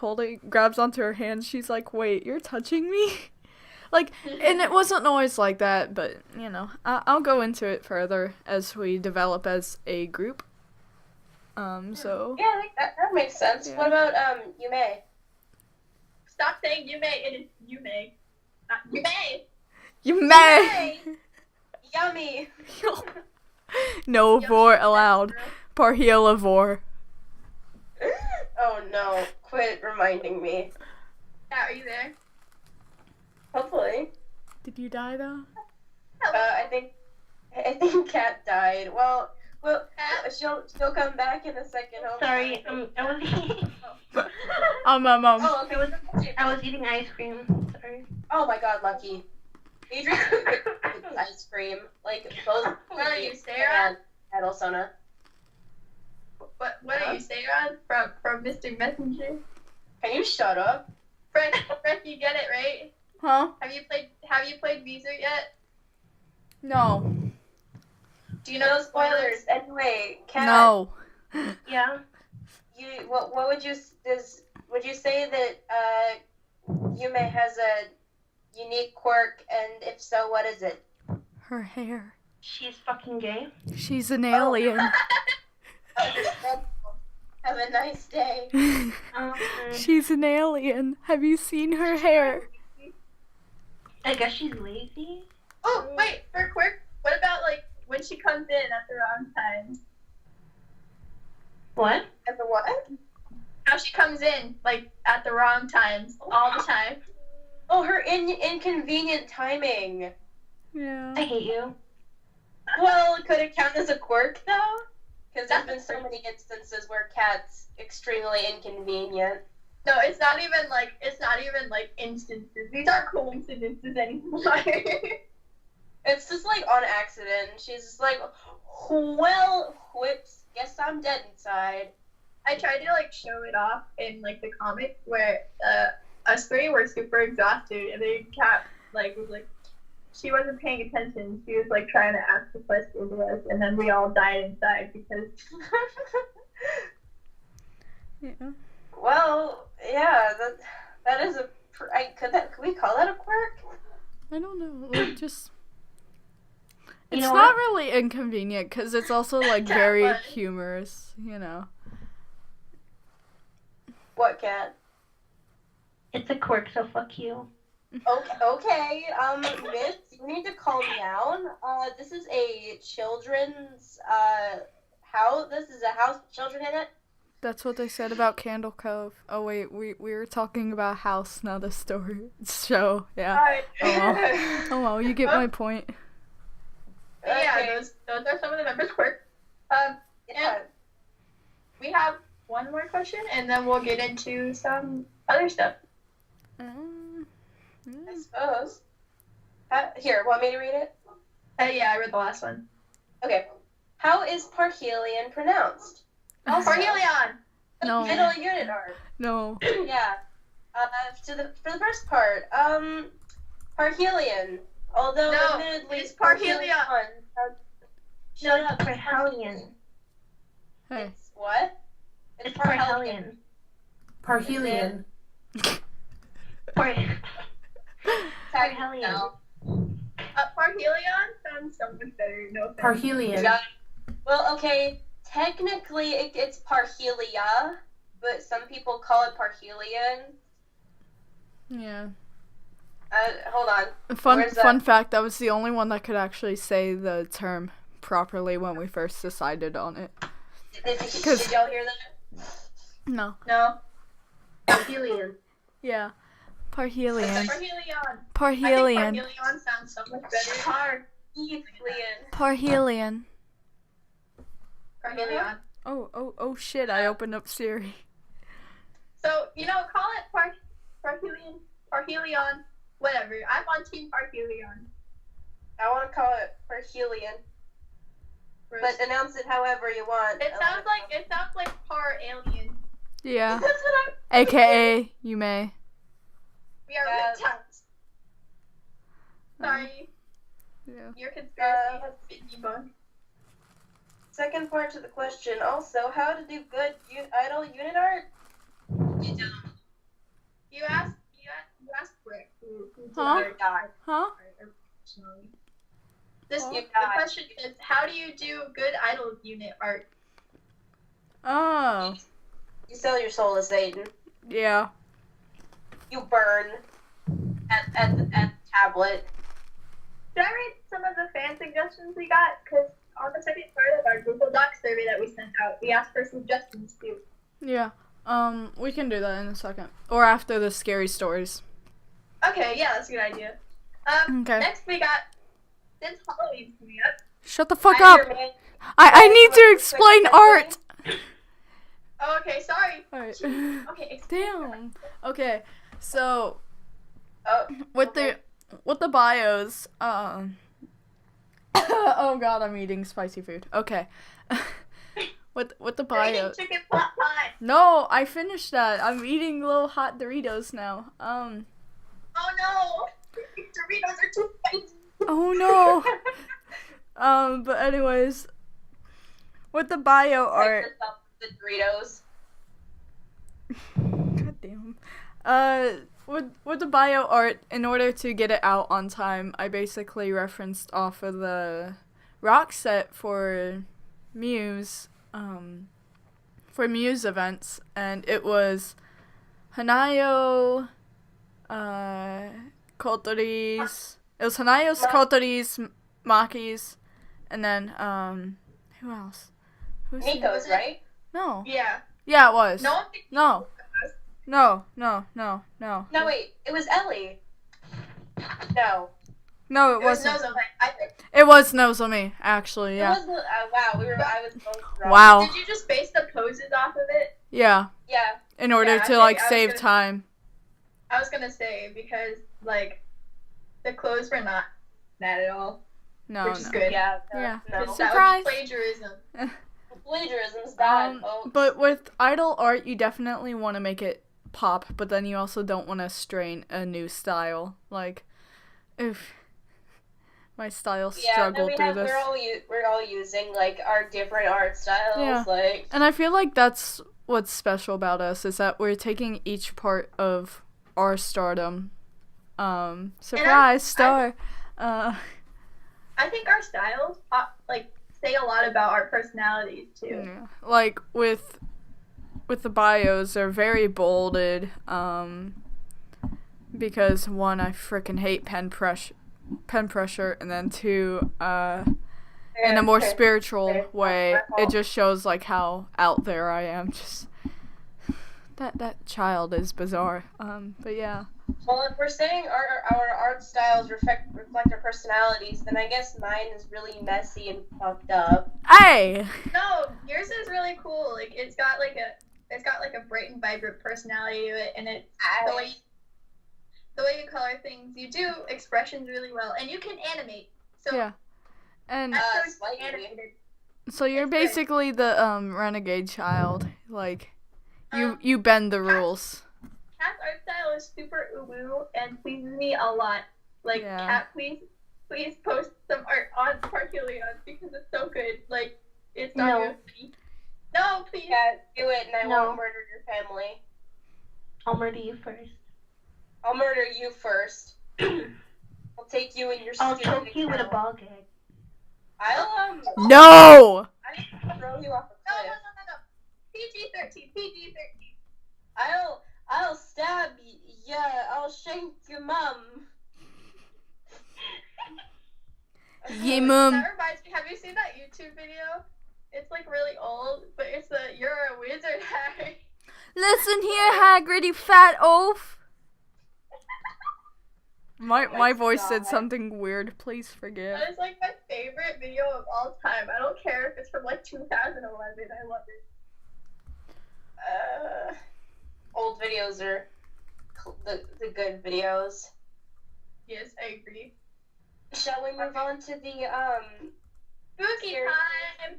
grabs onto her hand, she's like, wait, you're touching me? Like, and it wasn't always like that, but, you know, I'll go into it further as we develop as a group. So... Yeah, I think that makes sense. Yeah. What about, Yume? Stop saying Yume. It is Yume. Not Yume. You may! Yummy! No vor allowed. Parhelivore. Oh no, quit reminding me. Yeah, are you there? Hopefully. Did you die, though? I think Kat died. Well, she'll come back in a second. Sorry, I was eating. Oh, okay. I was eating ice cream. Sorry. Oh my God, Lucky. Adrian with ice cream, like both. What are you, Sarah? And Elsona. What are you, Sarah? From Mr. Messenger? Can you shut up? Friend, you get it, right? Huh? Have you played Weezer yet? No. Do you know No spoilers. Anyway, Kat. No. Yeah. What would you would you say that Yume has a unique quirk, and if so, what is it? Her hair. She's fucking gay. She's an alien. Have a nice day. She's an alien. Have you seen her hair? I guess she's lazy. Oh, wait, her quirk. What about, like, when she comes in at the wrong time? What? And the what? How she comes in, like, at the wrong times, all the time. Oh, her inconvenient timing. Yeah. I hate you. Well, could it count as a quirk, though? Because there's been so many instances where Kat's extremely inconvenient. No, it's not even like instances. These aren't coincidences anymore. It's just like on accident. She's just like, well, whoops, guess I'm dead inside. I tried to like show it off in like the comic where us three were super exhausted, and then Kat like was like, she wasn't paying attention. She was like trying to ask the question to us, and then we all died inside because. Yeah. Well, yeah, that is a. Could we call that a quirk? I don't know. Like, just. You It's know not what? really inconvenient because it's also like Yeah, very but- humorous, you know. What, Kat? It's a quirk, so fuck you. Okay, Miss, you need to calm down. This is a children's, house. This is a house with children in it. That's what they said about Candle Cove. Oh wait, we were talking about house, not the story show. Yeah. Alright. Oh well, you get my point. Yeah, Okay. those are some of the members' quirks. Yeah. We have one more question, and then we'll get into some other stuff. I suppose. Here, want me to read it? Yeah, I read the last one. Okay. How is Parhelion pronounced? Parhelion! No. Middle unit art. No. Yeah. For the first part, Parhelion. Although No, admittedly, it's Parhelion. Shut No, up. it's Parhelion. Hey. It's what? It's Parhelion. Parhelion. Parhelion. No. Parhelion sounds so much better. No offense. Parhelion. Yeah. Well, okay. Technically, it's Parhelia, but some people call it Parhelion. Yeah. Hold on. Fun Where's fun fact, that was the only one that could actually say the term properly when we first decided on it. Did y'all hear that? No. No. Parhelion. Yeah. Parhelion. Parhelion. I think Parhelion. Parhelion sounds so much better. Parhelion. Parhelion. Oh shit, I opened up Siri. So, call it Parhelion, whatever. I'm on Team Parhelion. I want to call it Parhelion, but announce it however you want. It sounds like Par-alien. Yeah. That's what AKA, you may. We are reptiles. Sorry, Yeah. your conspiracy has been debunked. Second part to the question. Also, how to do good idle unit art? You don't. You asked Rick, who Huh? died. Huh? Originally. The You question is, how do you do good idol unit art? Oh. You sell your soul to Satan. Yeah. You burn at the tablet. Should I read some of the fan suggestions we got? Because on the second part of our Google Docs survey that we sent out, we asked for suggestions too. Yeah. We can do that in a second. Or after the scary stories. Okay, yeah, that's a good idea. Okay. Next we got, since Halloween's coming up. Shut the fuck up! I need to explain art! Oh, okay, sorry. Alright. Okay, explain. Damn. Okay, so Oh, with the bios, oh god, I'm eating spicy food. Okay. with the You're eating bios. chicken pot pie. No, I finished that. I'm eating little hot Doritos now. Oh no! Doritos are too spicy. Oh no. But anyways, with the bio art. The Doritos. God damn. With the bio art, in order to get it out on time, I basically referenced off of the rock set for Muse events, and it was Hanayo, Kotori's. It was Hanayo's, Kotori's, Maki's, and then who else? Who's Nico's, right? No. Yeah. Yeah, it was. No one thinks No. No. No, wait. It was Ellie. No. No, it it was wasn't. Nozomi. I think. It was Nozomi, actually, yeah. It was, wow, I was both wrong. Wow. Did you just base the poses off of it? Yeah, Yeah. in order Yeah, to, okay, like, I was save gonna- time. I was gonna say, because, like, the clothes were not bad at all. No, which is no. good. Yeah. Yeah. No. That Surprise. would be plagiarism. Plagiarism's bad, folks. But with idol art, you definitely want to make it pop, but then you also don't want to strain a new style. Like, oof. My style struggled through this. We're all using, like, our different art styles. Yeah. Like, And I feel like that's what's special about us, is that we're taking each part of our stardom. Surprise, star. I think our styles, say a lot about our personalities, too. Yeah. Like, with the bios, they're very bolded, because one, I frickin' hate pen pressure, and then two, in a more spiritual way, it just shows, like, how out there I am. Just that child is bizarre. But yeah. well, if we're saying our art styles reflect our personalities, then I guess mine is really messy and fucked up. Hey. No, yours is really cool. Like, it's got like a bright and vibrant personality to it, and it's the way you color things. You do expressions really well, and you can animate. So Yeah. And that's so slightly. animated. so you're it's good. basically the renegade child. Like, you bend the rules. Cat's art style is super uwu and pleases me a lot. Like, Yeah. Cat, please post some art on Parhelion because it's so good. Like, it's not No. good. No, please. Yeah, do it, and I No. won't murder your family. I'll murder you first. I'll murder you first. I'll take you and your I'll stupid choke you with a account. ball gag. I'll No. I'll throw you off a No. cliff. PG-13. PG-13. I'll stab you. Yeah, I'll shank your mum. Ye mum. That reminds me, have you seen that YouTube video? It's like really old, but it's the "You're a Wizard" Harry. Listen here, Hagrid, you fat oaf. My voice God. said something weird. Please forgive. That is like my favorite video of all time. I don't care if it's from like 2011. I love it. Old videos are the good videos. Yes, I agree. Shall we move on to the Spooky Here. time.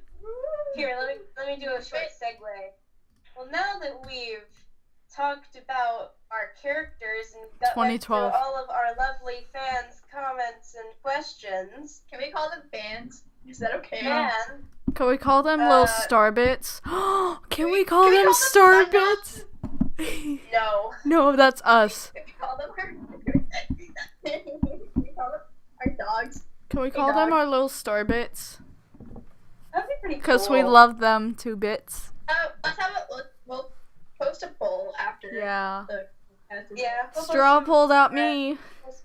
Here, let me do a short segue. Well, now that we've talked about our characters and went through 2012. all of our lovely fans' comments and questions, Can we call them bands? Is that okay? man, Can we call them little star bits? Can we call them star bits? no. No, that's us. Can we call them Can we call them our dogs? Can we Hey, call them dog. our little star bits? That'd be pretty cool. Because we love them 2 bits. Let's have we'll post a poll after. Yeah. The Yeah. we'll Straw post pulled out me.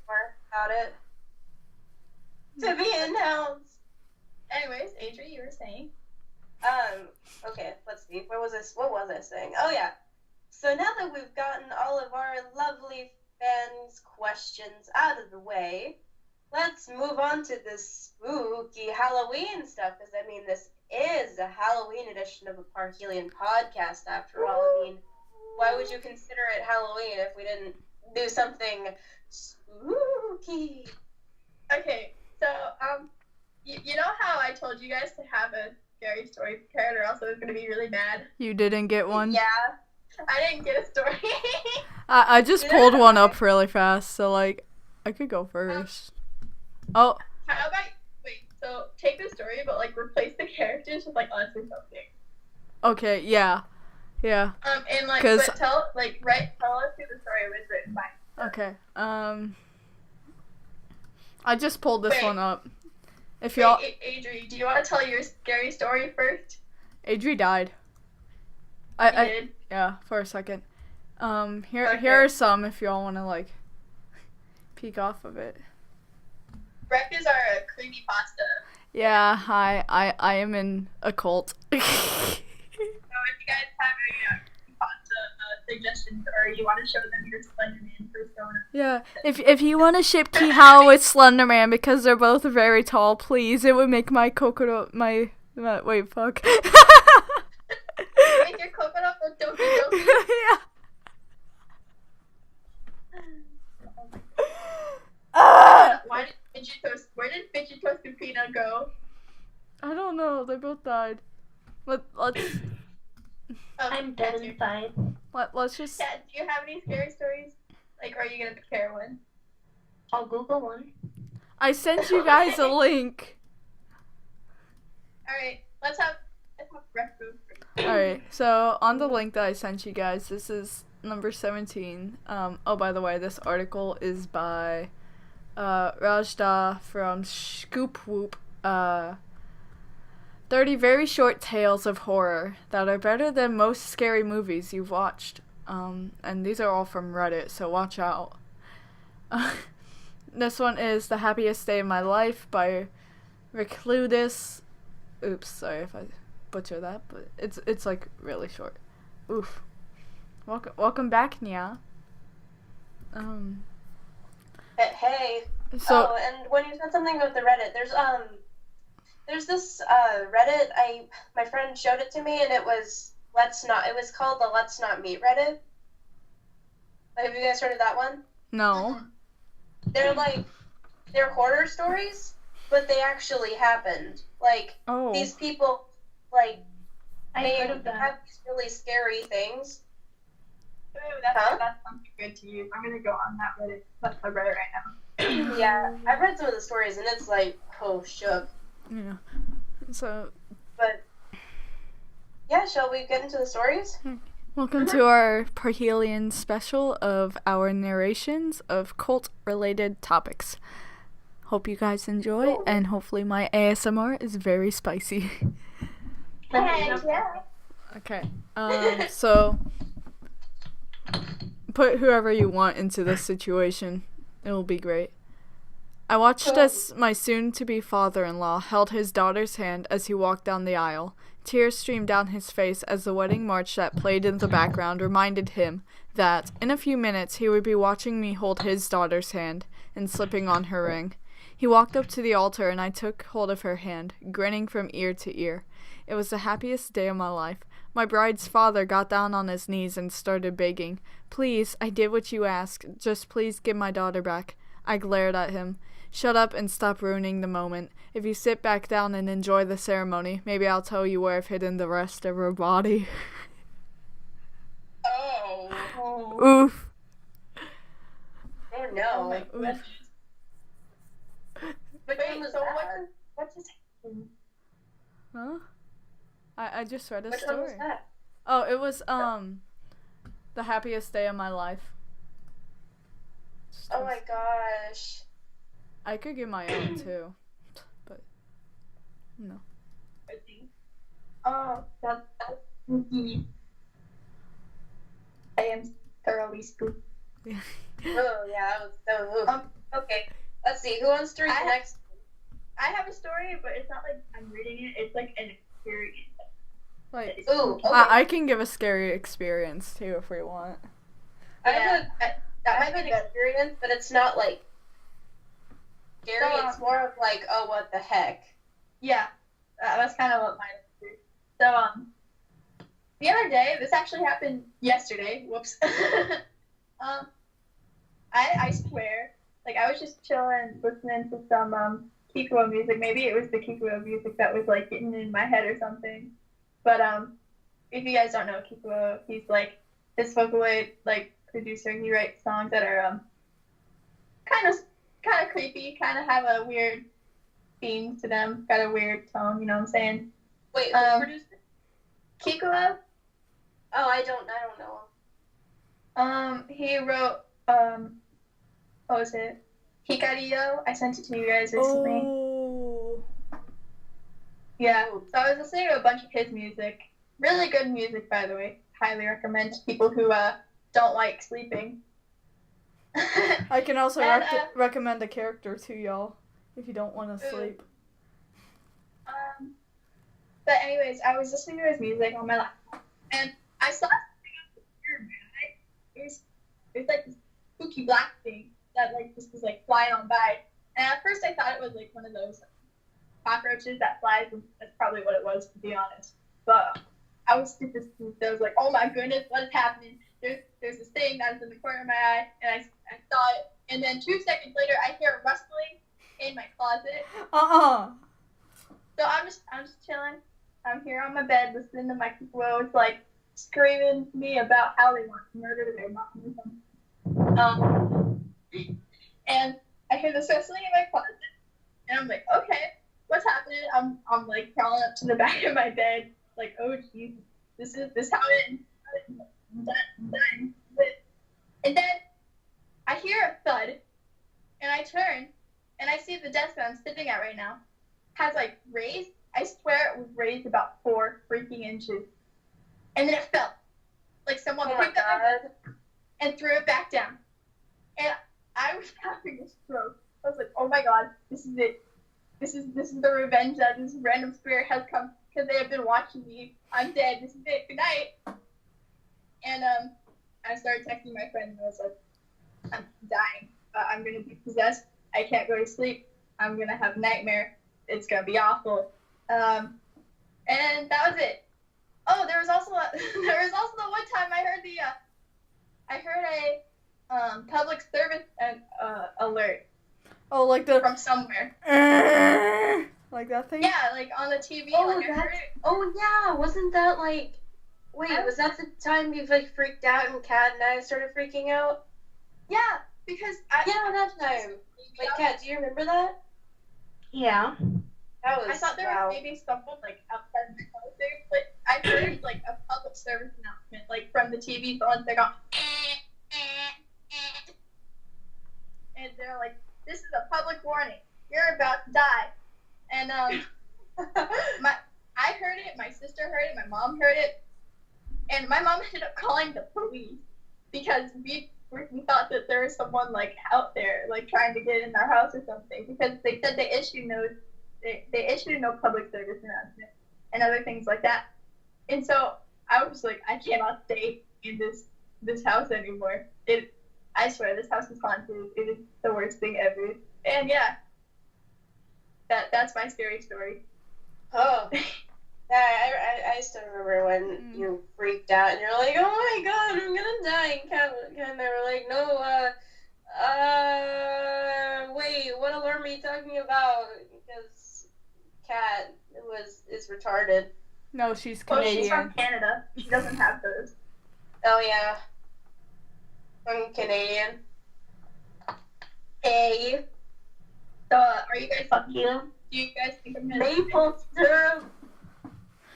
more about it. To be announced. Anyways, Adri, you were saying. Okay, let's see. What was I saying? Oh, yeah. So now that we've gotten all of our lovely fans' questions out of the way, let's move on to the spooky Halloween stuff, because, I mean, this is a Halloween edition of a Parhelion podcast, after all. I mean, why would you consider it Halloween if we didn't do something spooky? Okay, so you know how I told you guys to have a scary story prepared, or else I was gonna be really mad. You didn't get one? Yeah. I didn't get a story. I just pulled one up really fast, so, like, I could go first. Oh, How about so take the story, but like replace the characters with like us or something. okay, yeah. Yeah. And like, 'Cause- but tell us who the story was written by. Okay. I just pulled this Wait. one up. If y'all... Adri, do you want to tell your scary story first? Adri died. You did. Yeah, for a second. Here Okay. are some if y'all want to, like, peek off of it. Breck is our creepypasta. Yeah, hi. I am in a cult. So if you guys have any creepypasta suggestions, or you want to show them your Slenderman persona, Yeah, if you want to ship Kihao with Slenderman because they're both very tall, please. It would make my coconut wait, fuck. make your coconut look Doki Doki. Yeah. Ah! Where did Fidget Toast and Peanut go? I don't know. They both died. Let's I'm dead inside. let's just. Yeah, do you have any scary stories? Like, are you gonna prepare one? I'll Google one. I sent you guys a link. Alright, let's have Breck go first. Alright, so on the link that I sent you guys, this is number 17. Oh, by the way, this article is by Rajda from Scoop Whoop. 30 very short tales of horror that are better than most scary movies you've watched. And these are all from Reddit, so watch out. This one is The Happiest Day of My Life by Recludis. Oops, sorry if I butcher that, but it's like really short. Oof. Welcome back, Nya. Hey. So Oh, and when you said something about the Reddit, there's this Reddit. My friend showed it to me, and it was called the Let's Not Meet Reddit. Have you guys heard of that one? no. They're horror stories, but they actually happened. Like, Oh. these people, like, I they heard of that. have these really scary things. Ooh, Huh? that's something good to use. I'm gonna go on that Reddit. That's my Reddit right now. Yeah, I've read some of the stories, and it's like, oh, shook. Yeah. So But, yeah, shall we get into the stories? welcome to our Parhelion special of our narrations of cult-related topics. Hope you guys enjoy, and hopefully my ASMR is very spicy. Yeah. Okay. So put whoever you want into this situation. It will be great. I watched as my soon-to-be father-in-law held his daughter's hand as he walked down the aisle. Tears streamed down his face as the wedding march that played in the background reminded him that, in a few minutes, he would be watching me hold his daughter's hand and slipping on her ring. He walked up to the altar and I took hold of her hand, grinning from ear to ear. It was the happiest day of my life. My bride's father got down on his knees and started begging. "Please, I did what you asked. Just please give my daughter back." I glared at him. "Shut up and stop ruining the moment. If you sit back down and enjoy the ceremony, maybe I'll tell you where I've hidden the rest of her body." Oh. Oof. Oh no. Oh my goodness. Which Wait, one was so that? what's his name? Huh? I just read a Which story. one was that? Oh, it was the happiest day of my life. Oh my gosh. I could give my own too, but no. Oh, that's spooky. I am thoroughly spooky. Oh yeah, that was so. Okay, let's see. Who wants to read the next? I have a story, but it's not like I'm reading it. It's like an experience. Like, Ooh, okay. I can give a scary experience too if we want. That might be an experience, but it's not like scary. It's more of like, oh, what the heck? Yeah, that's kind of what mine is. So, the other day, this actually happened yesterday. Whoops. I swear, like I was just chilling, listening to some Kikuo music. Maybe it was the Kikuo music that was like getting in my head or something. But if you guys don't know Kikuo, he's like this Vocaloid like producer. He writes songs that are kind of creepy, kind of have a weird theme to them, got a weird tone. You know what I'm saying? Wait, who produced it? Kikuo. Oh, I don't know. He wrote what was it? Hikario. I sent it to you guys recently. Oh. Yeah. So I was listening to a bunch of his music. Really good music, by the way. Highly recommend to people who don't like sleeping. I can also And, recommend a character to y'all if you don't want to sleep. But anyways, I was listening to his music on my laptop, and I saw something on the weird man. It was like this spooky black thing that like just was like flying on by. And at first I thought it was like one of those cockroaches that flies, and that's probably what it was, to be honest. But I was super spooked. I was like, oh my goodness, what is happening? There's this thing that was in the corner of my eye, and I saw it. And then 2 seconds later, I hear rustling in my closet. So I'm just chilling. I'm here on my bed listening to my Kikuo. It's like screaming to me about how they want to murder their mom or something. And I hear this rustling in my closet, and I'm like, okay, what's happening? I'm like crawling up to the back of my bed, like, oh jeez, this how it ends. I'm done. And then I hear a thud, and I turn, and I see the desk that I'm sitting at right now has like raised. I swear it was raised about 4 freaking inches, and then it fell. Like someone picked up my desk and threw it back down, and I was having a stroke. I was like, oh my god, this is it. This is the revenge that this random spirit has come because they have been watching me. I'm dead. This is it. Good night. And I started texting my friend, and I was like, I'm dying. I'm gonna be possessed. I can't go to sleep. I'm gonna have a nightmare. It's gonna be awful. And that was it. Oh, there was also the one time I heard a public service alert. Oh, like the from somewhere. Like that thing? Yeah, like on the TV. Oh, like I heard it. Oh yeah, wasn't that like? Wait, was that the time you like freaked out and Kat and I started freaking out? Yeah, because that time. Like, Kat, do you remember that? Yeah. That was. I thought there was maybe someone like outside my house there, but I heard like a public service announcement, like from the TV, the ones that go, and they're like, "This is a public warning. You're about to die." And I heard it, my sister heard it, my mom heard it, and my mom ended up calling the police because we thought that there was someone like out there, like trying to get in our house or something, because they said they issued no public service announcement and other things like that. And so I was like, I cannot stay in this house anymore. I swear, this house is haunted. It is the worst thing ever. And yeah, that's my scary story. Oh. Yeah, I still remember when you freaked out and you're like, oh my god, I'm gonna die. And they were like, no, wait, what alarm are you talking about? Because Kat is retarded. No, she's Well, Canadian. she's from Canada. She doesn't have those. Oh yeah. I'm Canadian. Hey. So, are you guys Fuck you. Do you guys think I'm gonna Maple syrup.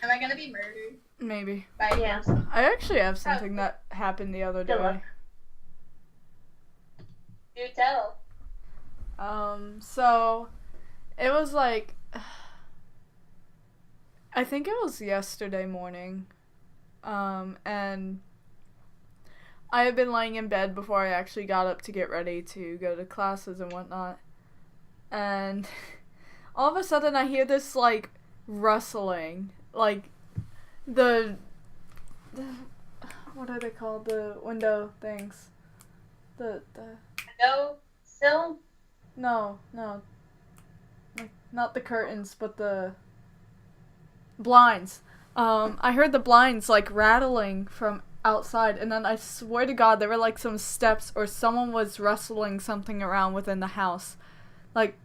Am I gonna be murdered? Maybe. By Yeah. I actually have something that happened the other Good luck. day. Do tell. So it was like, I think it was yesterday morning, and I had been laying in bed before I actually got up to get ready to go to classes and whatnot, and all of a sudden I hear this, like, rustling, like, the what are they called, the window things, the No, still. No, like, not the curtains, but the blinds. I heard the blinds, like, rattling from outside, and then I swear to God, there were, like, some steps, or someone was rustling something around within the house. Like,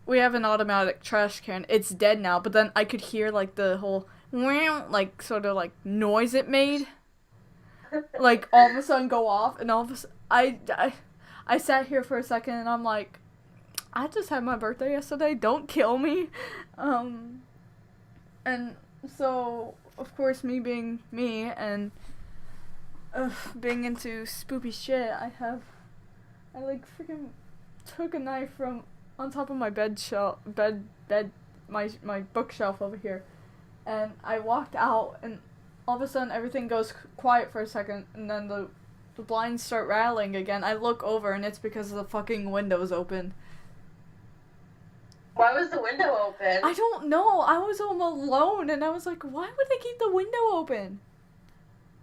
we have an automatic trash can. It's dead now, but then I could hear, like, the whole, like, sort of, like, noise it made. Like, all of a sudden go off, and all of a sudden, I sat here for a second, and I'm like, I just had my birthday yesterday, don't kill me. And so, of course, me being me, and being into spooky shit, I like, freaking took a knife from on top of my my bookshelf over here, and I walked out, and all of a sudden everything goes quiet for a second, and then the blinds start rattling again. I look over, and it's because the fucking window's open. Why was the window open? I don't know. I was home alone, and I was like, why would they keep the window open?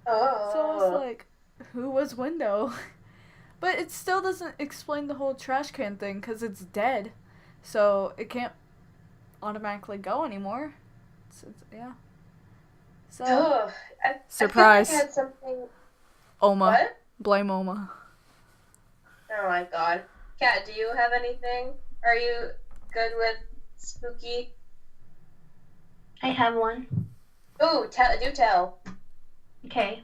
Oh. So I was like, who was window? But it still doesn't explain the whole trash can thing, because it's dead. So it can't automatically go anymore. Yeah. So, Ugh. surprise. I feel like I had something. Oma. What? Blame Oma. Oh my god. Kat, do you have anything? Are you good with spooky? I have one. Ooh, do tell. Okay.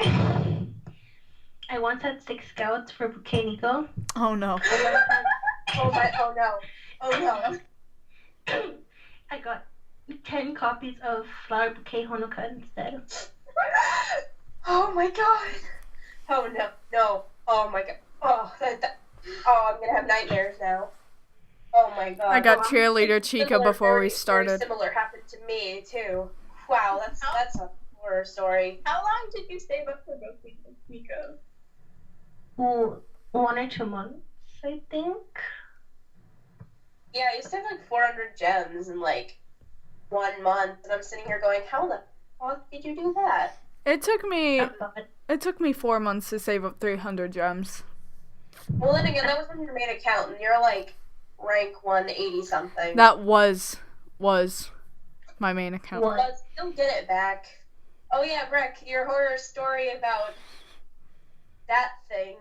I once had 6 scouts for Bouquet Nico. Oh no. Oh no. Oh no. I got 10 copies of Flower Bouquet Honoka instead. Oh my god. Oh no. Oh my god. Oh, I'm gonna have nightmares now. Oh my god. I got cheerleader Chica before we Very started. similar happened to me too. Wow, that's a horror story. How long did you save up for Bouquet Nico? Well, 1 or 2 months, I think. Yeah, I used to have like 400 gems in like 1 month, and I'm sitting here going, how the fuck did you do that? It took me Not bad. 4 months to save up 300 gems. Well, then again, that was on your main account, and you're like rank 180 something. That was my main account. What? But you'll get it back. Oh yeah, Breck, your horror story about that thing.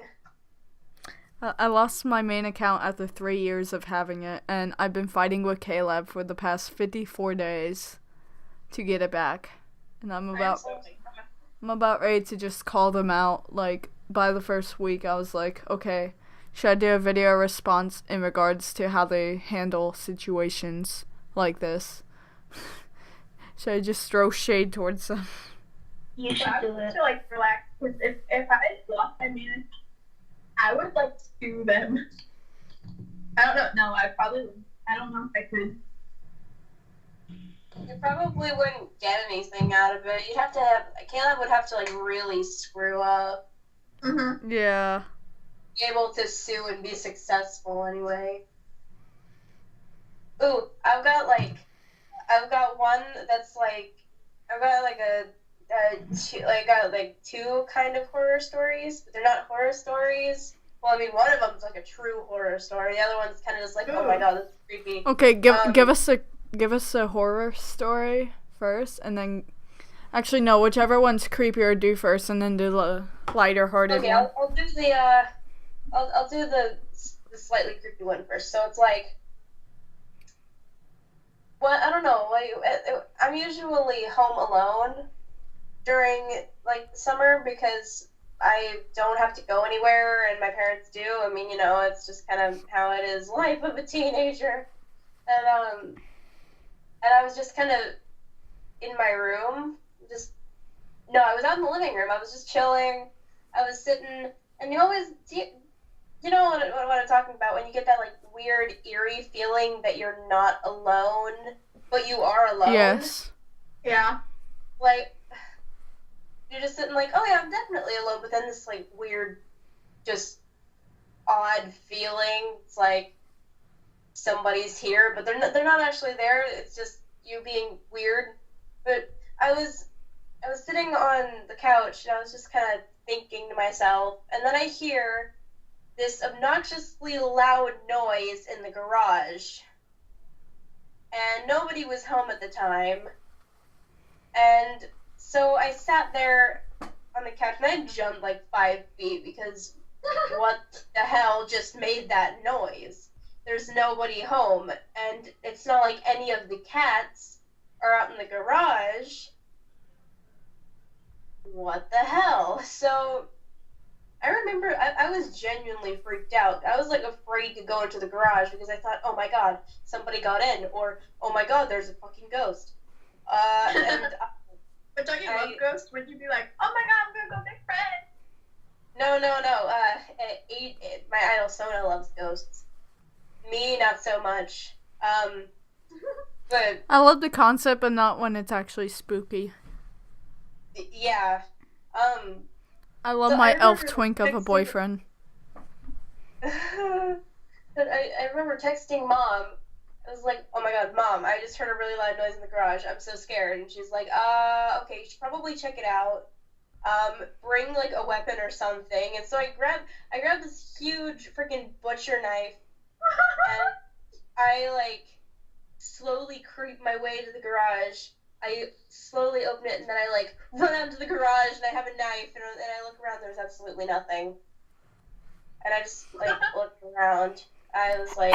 I lost my main account after 3 years of having it, and I've been fighting with Caleb for the past 54 days to get it back. And I'm about ready to just call them out. Like, by the first week, I was like, okay, should I do a video response in regards to how they handle situations like this? Should I just throw shade towards them? You should I do would it. to like relax, because if I lost my management, I would like sue them. I don't know. No, I probably wouldn't. I don't know if I could. You probably wouldn't get anything out of it. You'd have to have, Caleb would have to like really screw up. Mm-hmm. Yeah. be able to sue and be successful anyway. Ooh, I've got one that's like, I've got like two kind of horror stories, but they're not horror stories. Well, I mean, one of them's like a true horror story. The other one's kind of just like, oh my god, this is creepy. Okay, give us a horror story first, and then actually no, whichever one's creepier, do first, and then do the lighter hearted Okay, one. I'll do I'll do the slightly creepy one first. So it's like, well, I don't know. Like, I'm usually home alone during like summer because I don't have to go anywhere, and my parents do. I mean, it's just kind of how it is, life of a teenager. And I was just kind of in my room, I was out in the living room. I was just chilling. I was sitting, and you know what I'm talking about, when you get that like weird, eerie feeling that you're not alone, but you are alone. Yes. Yeah. Like, you're just sitting like, oh yeah, I'm definitely alone, but then this like weird, just odd feeling. It's like somebody's here, but they're not actually there. It's just you being weird. But I was sitting on the couch, and I was just kind of thinking to myself, and then I hear this obnoxiously loud noise in the garage, and nobody was home at the time, and so I sat there on the couch, and I jumped like 5 feet, because what the hell just made that noise? There's nobody home, and it's not like any of the cats are out in the garage. What the hell? So I remember I was genuinely freaked out. I was like afraid to go into the garage because I thought, oh my god, somebody got in, or oh my god, there's a fucking ghost. But don't you love ghosts? Would you be like, oh my god, I'm gonna go make friends? No. My idol Sona loves ghosts. Me, not so much. But I love the concept, but not when it's actually spooky. yeah. I love So my I elf remember twink of a texting- boyfriend. But I remember texting Mom. I was like, oh my god, Mom, I just heard a really loud noise in the garage. I'm so scared. And she's like, okay, you should probably check it out. Bring like a weapon or something. And so I grabbed this huge freaking butcher knife, and I like slowly creep my way to the garage. I slowly open it, and then I like run out to the garage, and I have a knife, and I look around. There's absolutely nothing, and I just like looked around. I was like,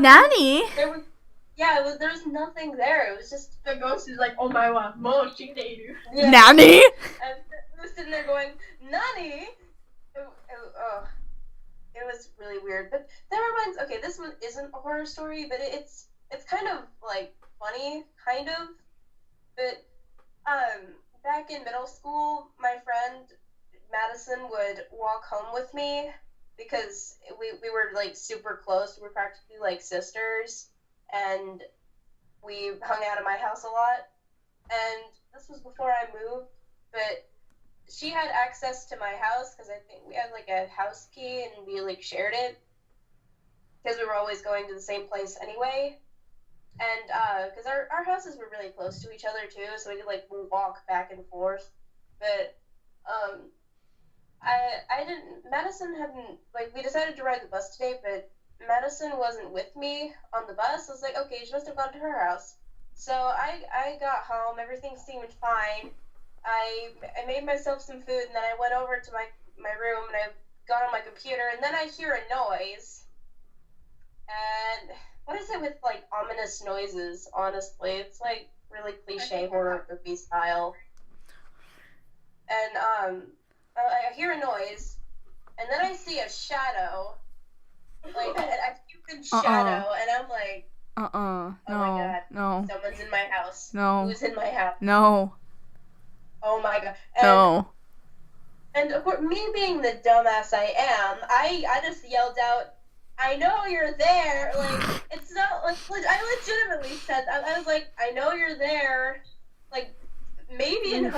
Nanny? There was nothing there. It was just The ghost is like, oh my god, mo shinderu. yeah. Nanny? And I was sitting there going, Nani? It was really weird. But that reminds. Okay, this one isn't a horror story, but it's kind of like funny, kind of. But back in middle school, my friend Madison would walk home with me because we were like super close. We were practically like sisters, and we hung out at my house a lot. And this was before I moved, but she had access to my house because I think we had like a house key, and we like shared it because we were always going to the same place anyway. And because our houses were really close to each other too, so we could like walk back and forth. But Madison hadn't, like, we decided to ride the bus today, but Madison wasn't with me on the bus. I was like, okay, she must have gone to her house. So I got home, everything seemed fine. I made myself some food, and then I went over to my room, and I got on my computer, and then I hear a noise. And what is it with like ominous noises, honestly? It's like really cliche horror movie style. And I hear a noise, and then I see a shadow, like a human shadow, and I'm like, No. oh my god, No. someone's in my house. No. Who's in my house? No. Oh my god. No. And of course, me being the dumbass I am, I just yelled out, I know you're there. Like, it's not like, I legitimately said that. I was like, I know you're there. Like, maybe. And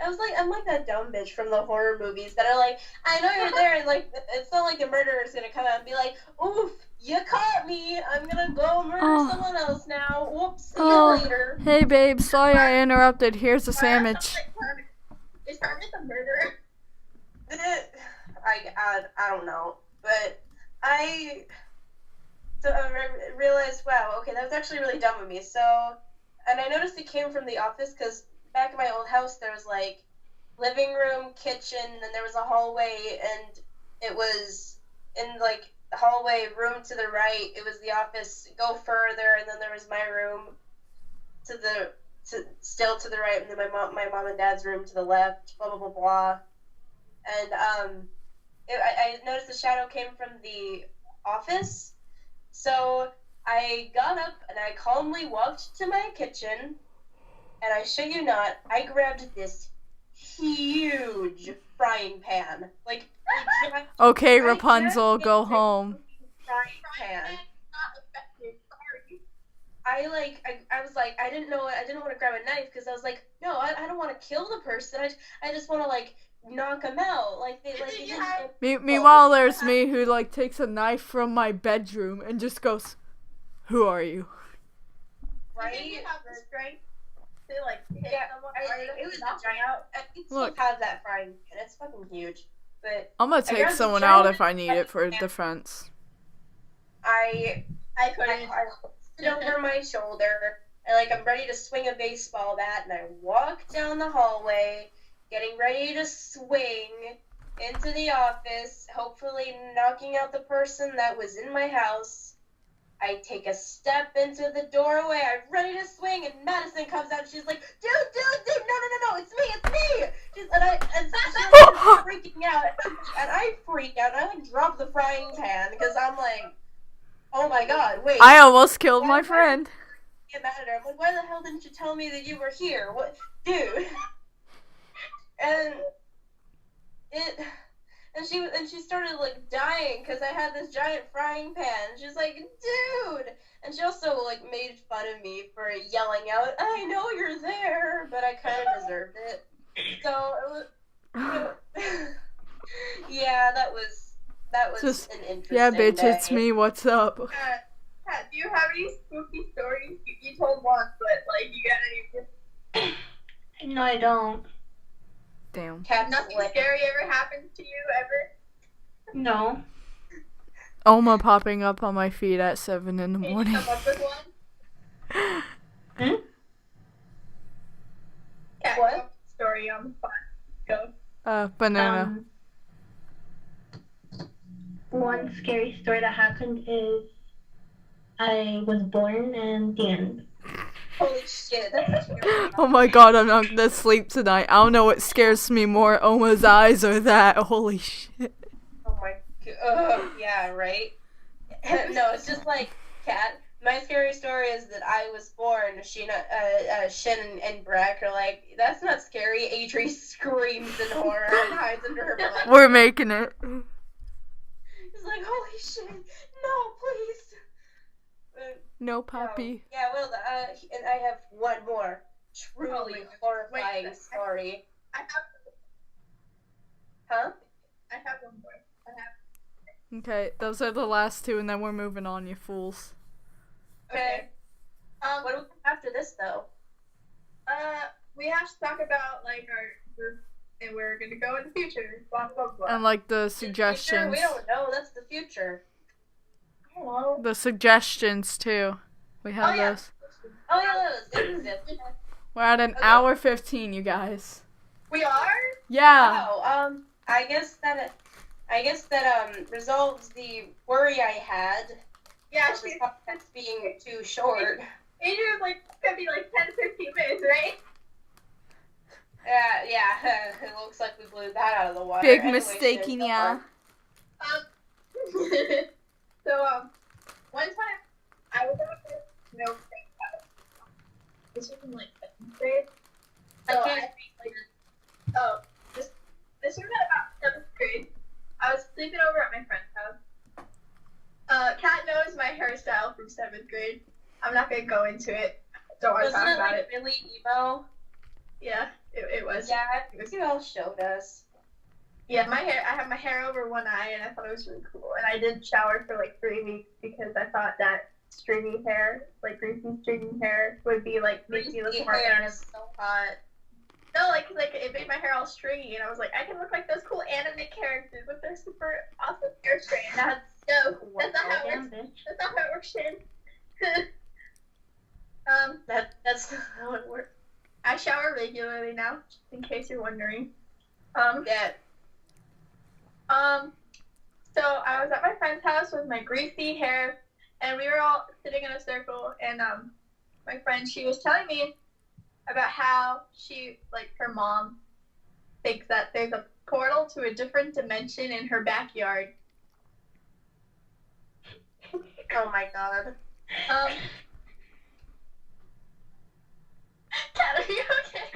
I'm like that dumb bitch from the horror movies that are like, I know you're there, and like, it's not like the murderer's gonna come out and be like, oof, you caught me, I'm gonna go murder someone else now, whoops, see you later. Hey babe, sorry I interrupted, here's a sandwich. Is Hermit the murderer? I don't know, but I realized, wow, okay, that was actually really dumb of me. So, and I noticed it came from the office, because back in my old house, there was, like, living room, kitchen, and there was a hallway, and it was in, like, the hallway, room to the right, it was the office, go further, and then there was my room still to the right, and then my mom and dad's room to the left, blah, blah, blah, blah. And, I noticed the shadow came from the office, so I got up and I calmly walked to my kitchen, and I shit you not, I grabbed this huge frying pan. Like, Okay, Rapunzel, go home. Frying pan. I was like, I didn't want to grab a knife, because I was like, no, I don't want to kill the person, I just want to, like, knock them out. Meanwhile, there's me who, like, takes a knife from my bedroom and just goes, who are you? Right? Did you have the strength to, like, hit someone? It was a giant. I still have that frying pan. It's fucking huge. But I'm gonna take someone out if I need it for defense. I put it over my shoulder, and, I'm ready to swing a baseball bat, and I walk down the hallway, getting ready to swing into the office, hopefully knocking out the person that was in my house. I take a step into the doorway, I'm ready to swing, and Madison comes out, and she's like, dude, no, it's me! She's freaking out, and I freak out, and I drop the frying pan, because I'm like, oh my god, wait. I almost killed my friend. Get mad at her. I'm like, why the hell didn't you tell me that you were here? What, dude? And she started, like, dying because I had this giant frying pan. She's like, dude! And she also, like, made fun of me for yelling out, I know you're there, but I kind of deserved it. So, yeah, that was just an interesting yeah, bitch, day. it's me, what's up? Kat, do you have any spooky stories? You told one, but, like, you got any? No, I don't. Damn. Kat, nothing scary ever happened to you, ever? No. Oma popping up on my feet at 7 in the morning. Can you come up with one? Hmm? Kat, what? Story on the spot. Go. Banana. One scary story that happened is I was born and the end. Holy shit, that's scary. Oh my god, I'm not gonna sleep tonight. I don't know what scares me more, Oma's eyes or that. Holy shit. Oh my god. Yeah, right? No, it's just like, Kat, my scary story is that I was born, Shin and Breck are like, that's not scary. Adri screams in horror and hides under her blanket. We're making it. He's like, holy shit, no, please. No, Poppy. Yeah, well, and I have one more truly horrifying story. I have one more. Okay, those are the last two, and then we're moving on, you fools. Okay. What do we do after this, though? We have to talk about, like, and we're gonna go in the future. Blah blah blah. And like the suggestions. We don't know. That's the future. I don't know. The suggestions too. We have those. Oh yeah, those. We're at an hour 15, you guys. We are? Yeah. Wow. I guess that resolves the worry I had. Yeah, it's being too short. Adrian's like gonna be like 10-15 minutes, right? Yeah, it looks like we blew that out of the water. Big Anyway, mistaking, yeah. So, one time, I was at this friend's house. This was in, like, 7th grade. So this was at about 7th grade. I was sleeping over at my friend's house. Kat knows my hairstyle from 7th grade. I'm not gonna go into it. Don't want to talk about it. Really emo? Yeah, It was. Yeah, you all showed us. Yeah, my hair. I had my hair over one eye, and I thought it was really cool. And I didn't shower for like 3 weeks because I thought that stringy hair, like greasy stringy hair, would be like make me look Greasy more hair anime. is so hot. No, like it made my hair all stringy, and I was like, I can look like those cool anime characters with their super awesome hairspray. And that's that's not how it Damn, works. bitch. That's not how it works, Shin. That's not how it works. I shower regularly now, just in case you're wondering. Yeah. So I was at my friend's house with my greasy hair, and we were all sitting in a circle, and my friend, she was telling me about how she, like, her mom thinks that there's a portal to a different dimension in her backyard. Oh my god. Kat, are you okay?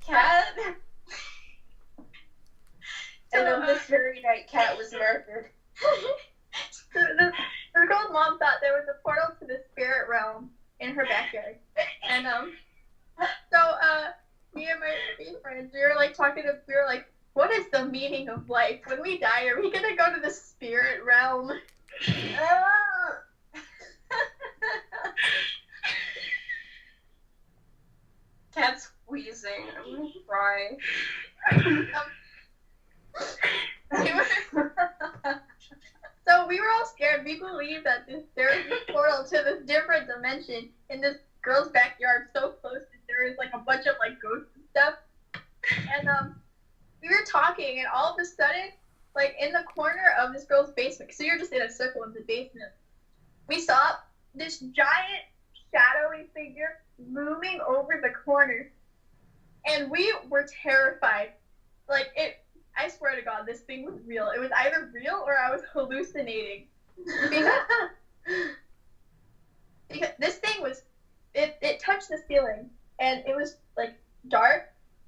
Cat? So, And on this very night, Cat was murdered. the girl's mom thought there was a portal to the spirit realm in her backyard. And me and my friends, we were like we were like, what is the meaning of life? When we die, are we gonna go to the spirit realm? Cat's wheezing. I'm gonna cry. So we were all scared. We believed that there was this portal to this different dimension in this girl's backyard, so close that there was like a bunch of like ghosts and stuff. And we were talking, and all of a sudden, like in the corner of this girl's basement, so you're just in a circle in the basement, we saw this giant shadowy figure looming over the corner, and we were terrified. Like I swear to God, this thing was real. It was either real or I was hallucinating. Because this thing was, it touched the ceiling, and it was like dark,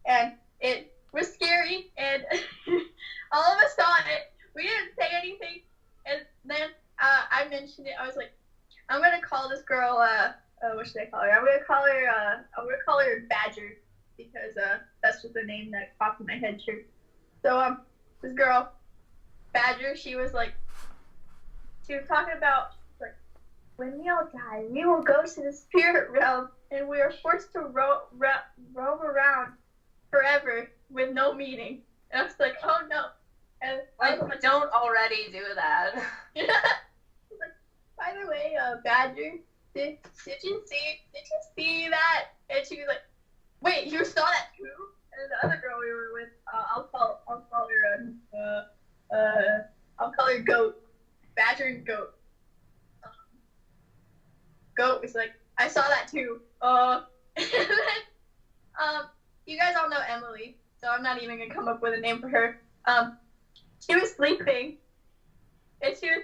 and it was scary, and all of us saw it. We didn't say anything, and then I mentioned it. I was like, I'm gonna call this girl. What should I call her? I'm gonna call her Badger, because that's just the name that popped in my head. Sure. So this girl, Badger, she was talking about like, when we all die, we will go to the spirit realm, and we are forced to roam around forever with no meaning. And I was like, oh no. And Like, don't already do that. Like, by the way, Badger, did you see that? And she was like, wait, you saw that too? And the other girl we were with, I'll call her Goat. Badger and Goat. Goat was like, I saw that too. And then, you guys all know Emily, so I'm not even gonna come up with a name for her. She was sleeping, and she was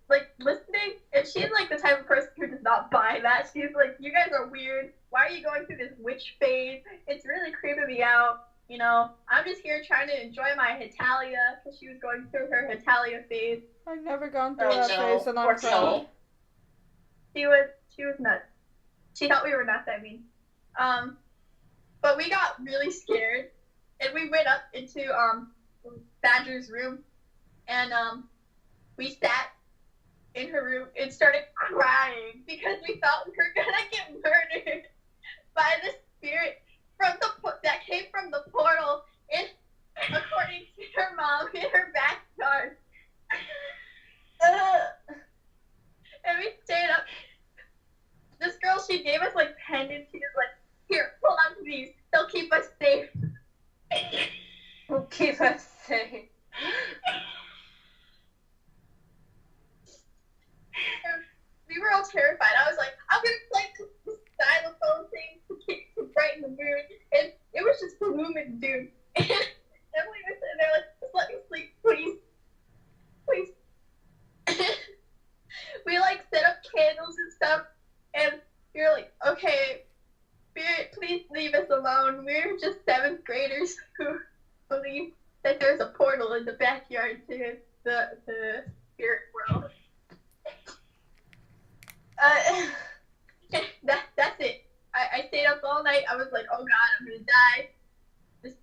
like listening, and she's like the type of person who does not buy that. She's like, you guys are weird. Why are you going through this witch phase? It's really creeping me out. You know, I'm just here trying to enjoy my Hetalia, because she was going through her Hetalia phase. I've never gone through that phase, and I'm Poor proud. soul. She was nuts. She thought we were nuts, I mean. But we got really scared, and we went up into Badger's room, and we sat in her room and started crying because we thought we were gonna get murdered by the spirit that came from the portal, according to her mom, in her backyard. And we stayed up. This girl, she gave us like pendants. She was like, here, hold on to these. They'll keep us safe. Will keep us safe. We were all terrified. I was like, I'm gonna play this xylophone thing to brighten the mood, and it was just gloom and doom. And Emily was sitting there like, just let me sleep, please, please. We like set up candles and stuff, and we were like, okay,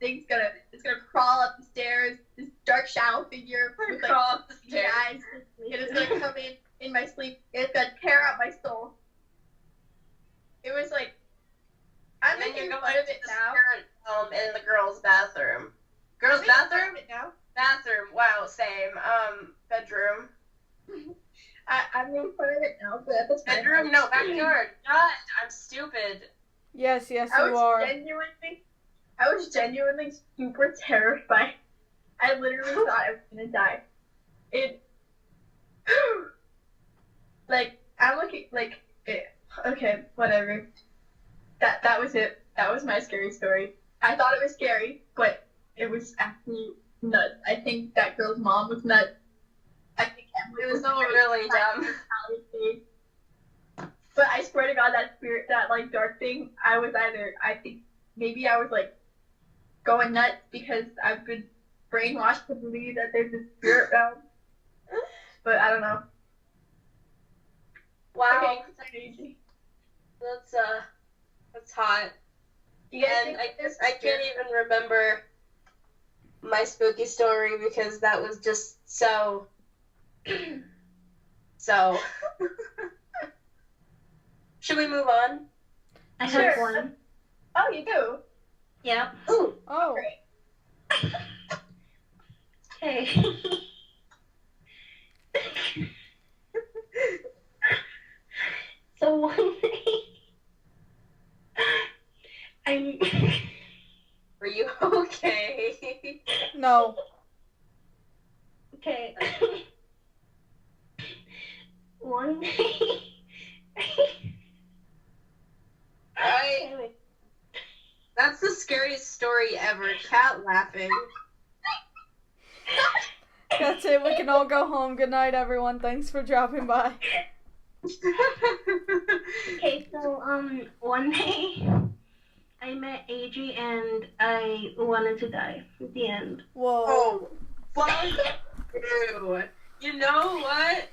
thing's gonna crawl up the stairs. This dark shadow figure with like Crawl up the beady stairs. eyes, and it's gonna come in my sleep. It's gonna tear out my soul. It was like I'm And then making you're fun going of to it the now. spirit film in the girls' bathroom. Girls' I'm making fun bathroom? of it now. Bathroom. Wow, same. Bedroom. I'm making fun of it now, but at the time, Bedroom? No, backyard. God, I'm stupid. Yes, yes, I you was are. genuinely super terrified. I literally thought I was gonna die. I'm looking okay, whatever. That was it. That was my scary story. I thought it was scary, but it was actually nuts. I think that girl's mom was nuts. I think Emily It was so really dumb. But I swear to God, that like dark thing, I think maybe I was like going nuts because I've been brainwashed to believe that there's a spirit realm. But I don't know. Wow. Okay. That's hot. You guys And think I guess I can't even remember my spooky story because that was just so. Should we move on? I have Sure. one. Oh, you do? Yeah. Ooh. Oh. Great. Okay. So one day, I'm. Were you okay? No. Okay. One day. That's the scariest story ever. Cat laughing. That's it. We can all go home. Good night, everyone. Thanks for dropping by. Okay, so one day I met Adri and I wanted to die at the end. Whoa. Oh, fuck you. You know what?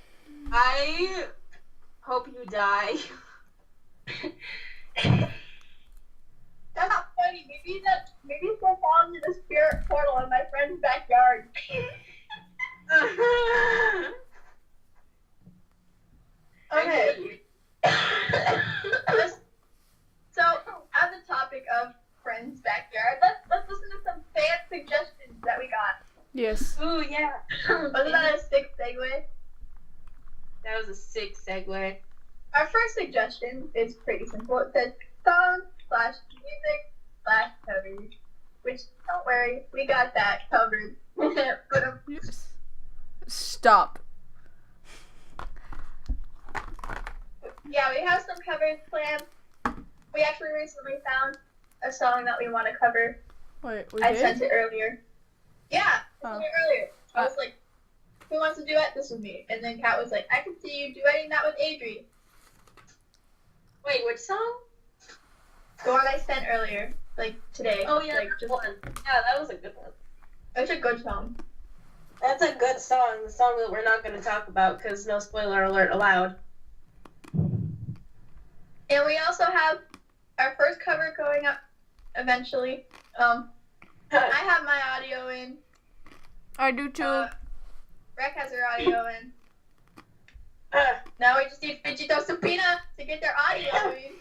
I hope you die. That's not funny. Maybe we'll fall into the spirit portal in my friend's backyard. Okay. So, on the topic of friends' backyard, let's listen to some fan suggestions that we got. Yes. Ooh, yeah. Wasn't that a sick segue? That was a sick segue. Our first suggestion is pretty simple. It says song/music/covers. Which, don't worry, we got that covered. But, Yes. Stop. yeah, we have some covers planned. We actually recently found a song that we want to cover. Wait, we I did? sent it earlier. Yeah, I sent Oh. it earlier. I was like, who wants to duet this with me? And then Kat was like, I can see you duetting that with Adri. Wait, which song? The one I sent earlier, like today. Oh, yeah, like, that one. Yeah, that was a good one. It's a good song. That's a good song. The song that we're not going to talk about because no spoiler alert allowed. And we also have our first cover going up eventually. I have my audio in. I do too. Rec has her audio in. Now we just need Vegito Supina to get their audio in.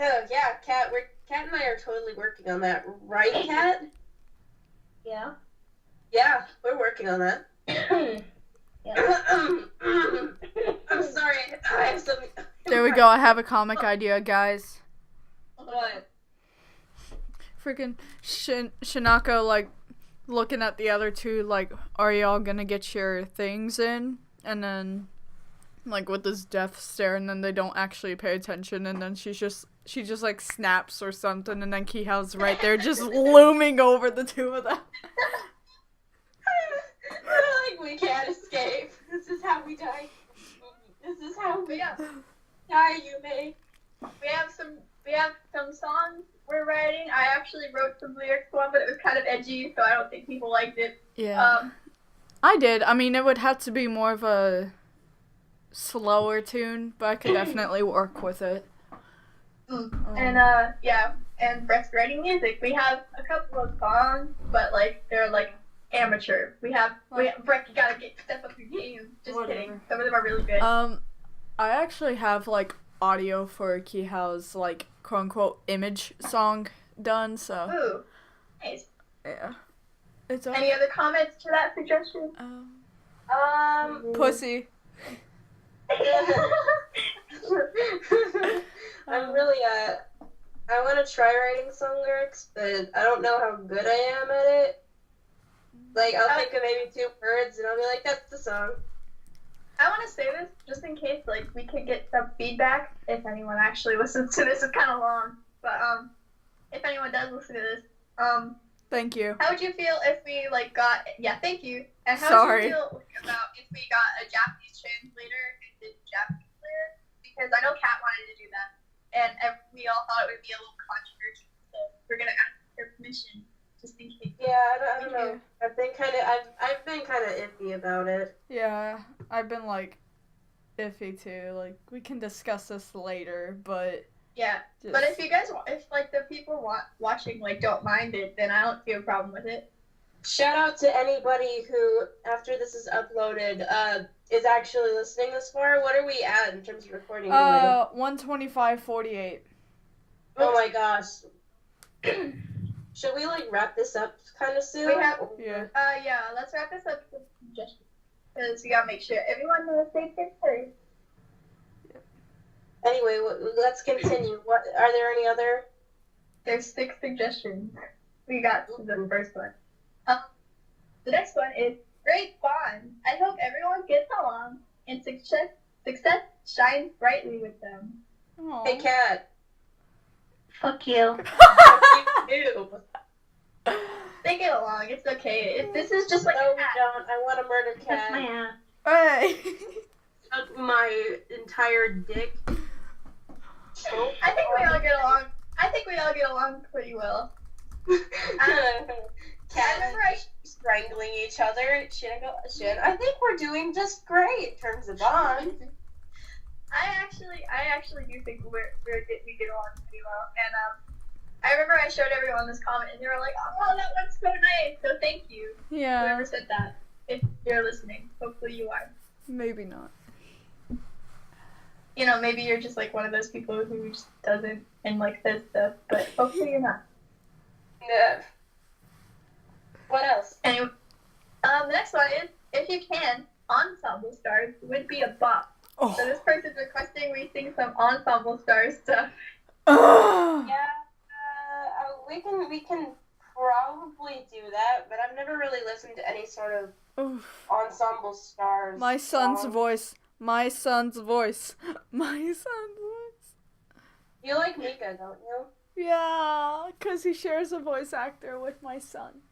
Oh, yeah, Kat and I are totally working on that. Right, Kat? Yeah. Yeah, we're working on that. I'm sorry. I have something. There we go. I have a comic idea, guys. What? Freaking Shinako, like, looking at the other two, like, are y'all gonna get your things in? And then, like, with this death stare, and then they don't actually pay attention, and then she just like snaps or something, and then Kihao's right there just looming over the two of them. Like, we can't escape. This is how we die. This is how we die, Yume. We have some songs we're writing. I actually wrote some lyrics for one, but it was kind of edgy, so I don't think people liked it. Yeah. I did. I mean, it would have to be more of a slower tune, but I could definitely work with it. And yeah, and Brett's writing music. We have a couple of songs, but like they're like amateur. Brett, you gotta step up your game. Just Whatever. kidding. Some of them are really good. I actually have like audio for Kihao's like quote unquote image song done, so Ooh, nice. yeah. It's Any other comments to that suggestion? pussy. I'm really I want to try writing song lyrics, but I don't know how good I am at it. Like, I'll think of maybe 2 words, and I'll be like, that's the song. I want to say this just in case, like, we could get some feedback if anyone actually listens to this. It's kind of long, but if anyone does listen to this, Thank you. how would you feel if we like got? Yeah, thank you. And how would you feel about if we got a Japanese translator and did Japanese lyrics? Because I know Kat wanted to do that, and we all thought it would be a little controversial, so we're gonna ask her permission just in case. Yeah, I don't know. I've been kind of iffy about it. Yeah, I've been like iffy too. Like we can discuss this later, but Yeah, but if you guys, if like the people watching like don't mind it, then I don't see a problem with it. Shout out to anybody who, after this is uploaded, is actually listening this far. What are we at in terms of recording? 125:48. Oh my gosh. Should we like wrap this up kind of soon? We have, Yeah. yeah, let's wrap this up with suggestions. Because we gotta make sure everyone knows they can first. Anyway, let's continue. What are there any other? There's 6 suggestions. We got to the first one. The next one is great fun. I hope everyone gets along and success shines brightly with them. Aww. Hey, Kat. Fuck you. You. They get along. It's okay. This is just like No, a we cat. don't. I want to murder That's my Kat. ass. Hey. Suck my entire dick. I think we all get along. I think we all get along pretty well. Kat and I strangling each other. Shin, I think we're doing just great in terms of bond. I actually do think we get along pretty well. And I remember I showed everyone this comment, and they were like, "Oh, that one's so nice." So thank you, Yeah. whoever said that. If you're listening, hopefully you are. Maybe not. You know, maybe you're just like one of those people who just doesn't and like says stuff, but hopefully you're not. Yeah. What else? Anyway, the next one is, if you can, ensemble stars would be a bop. Oh. So this person's requesting we sing some ensemble stars stuff. Yeah, we can probably do that, but I've never really listened to any sort of Oof. ensemble stars. My son's song. voice. My son's voice. My son's voice. You like Mika, don't you? Yeah, because he shares a voice actor with my son.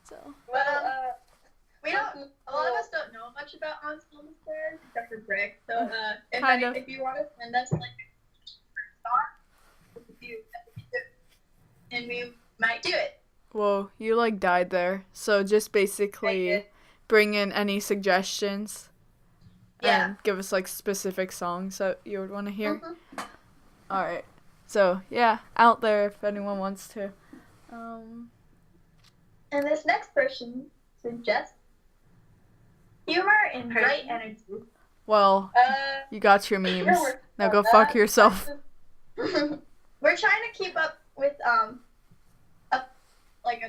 So. Well, We don't. A lot of us don't know much about ensemble stars except for Greg. So Kind of. if you want to send us like a song, and we might do it. Whoa, you like died there. So just basically bring in any suggestions. Yeah. And give us like specific songs that you would want to hear. Mhm. Alright. So yeah, out there if anyone wants to. And this next person suggests humor and bright energy. Well, you got your memes. Sure, Now go fuck yourself. We're trying to keep up with a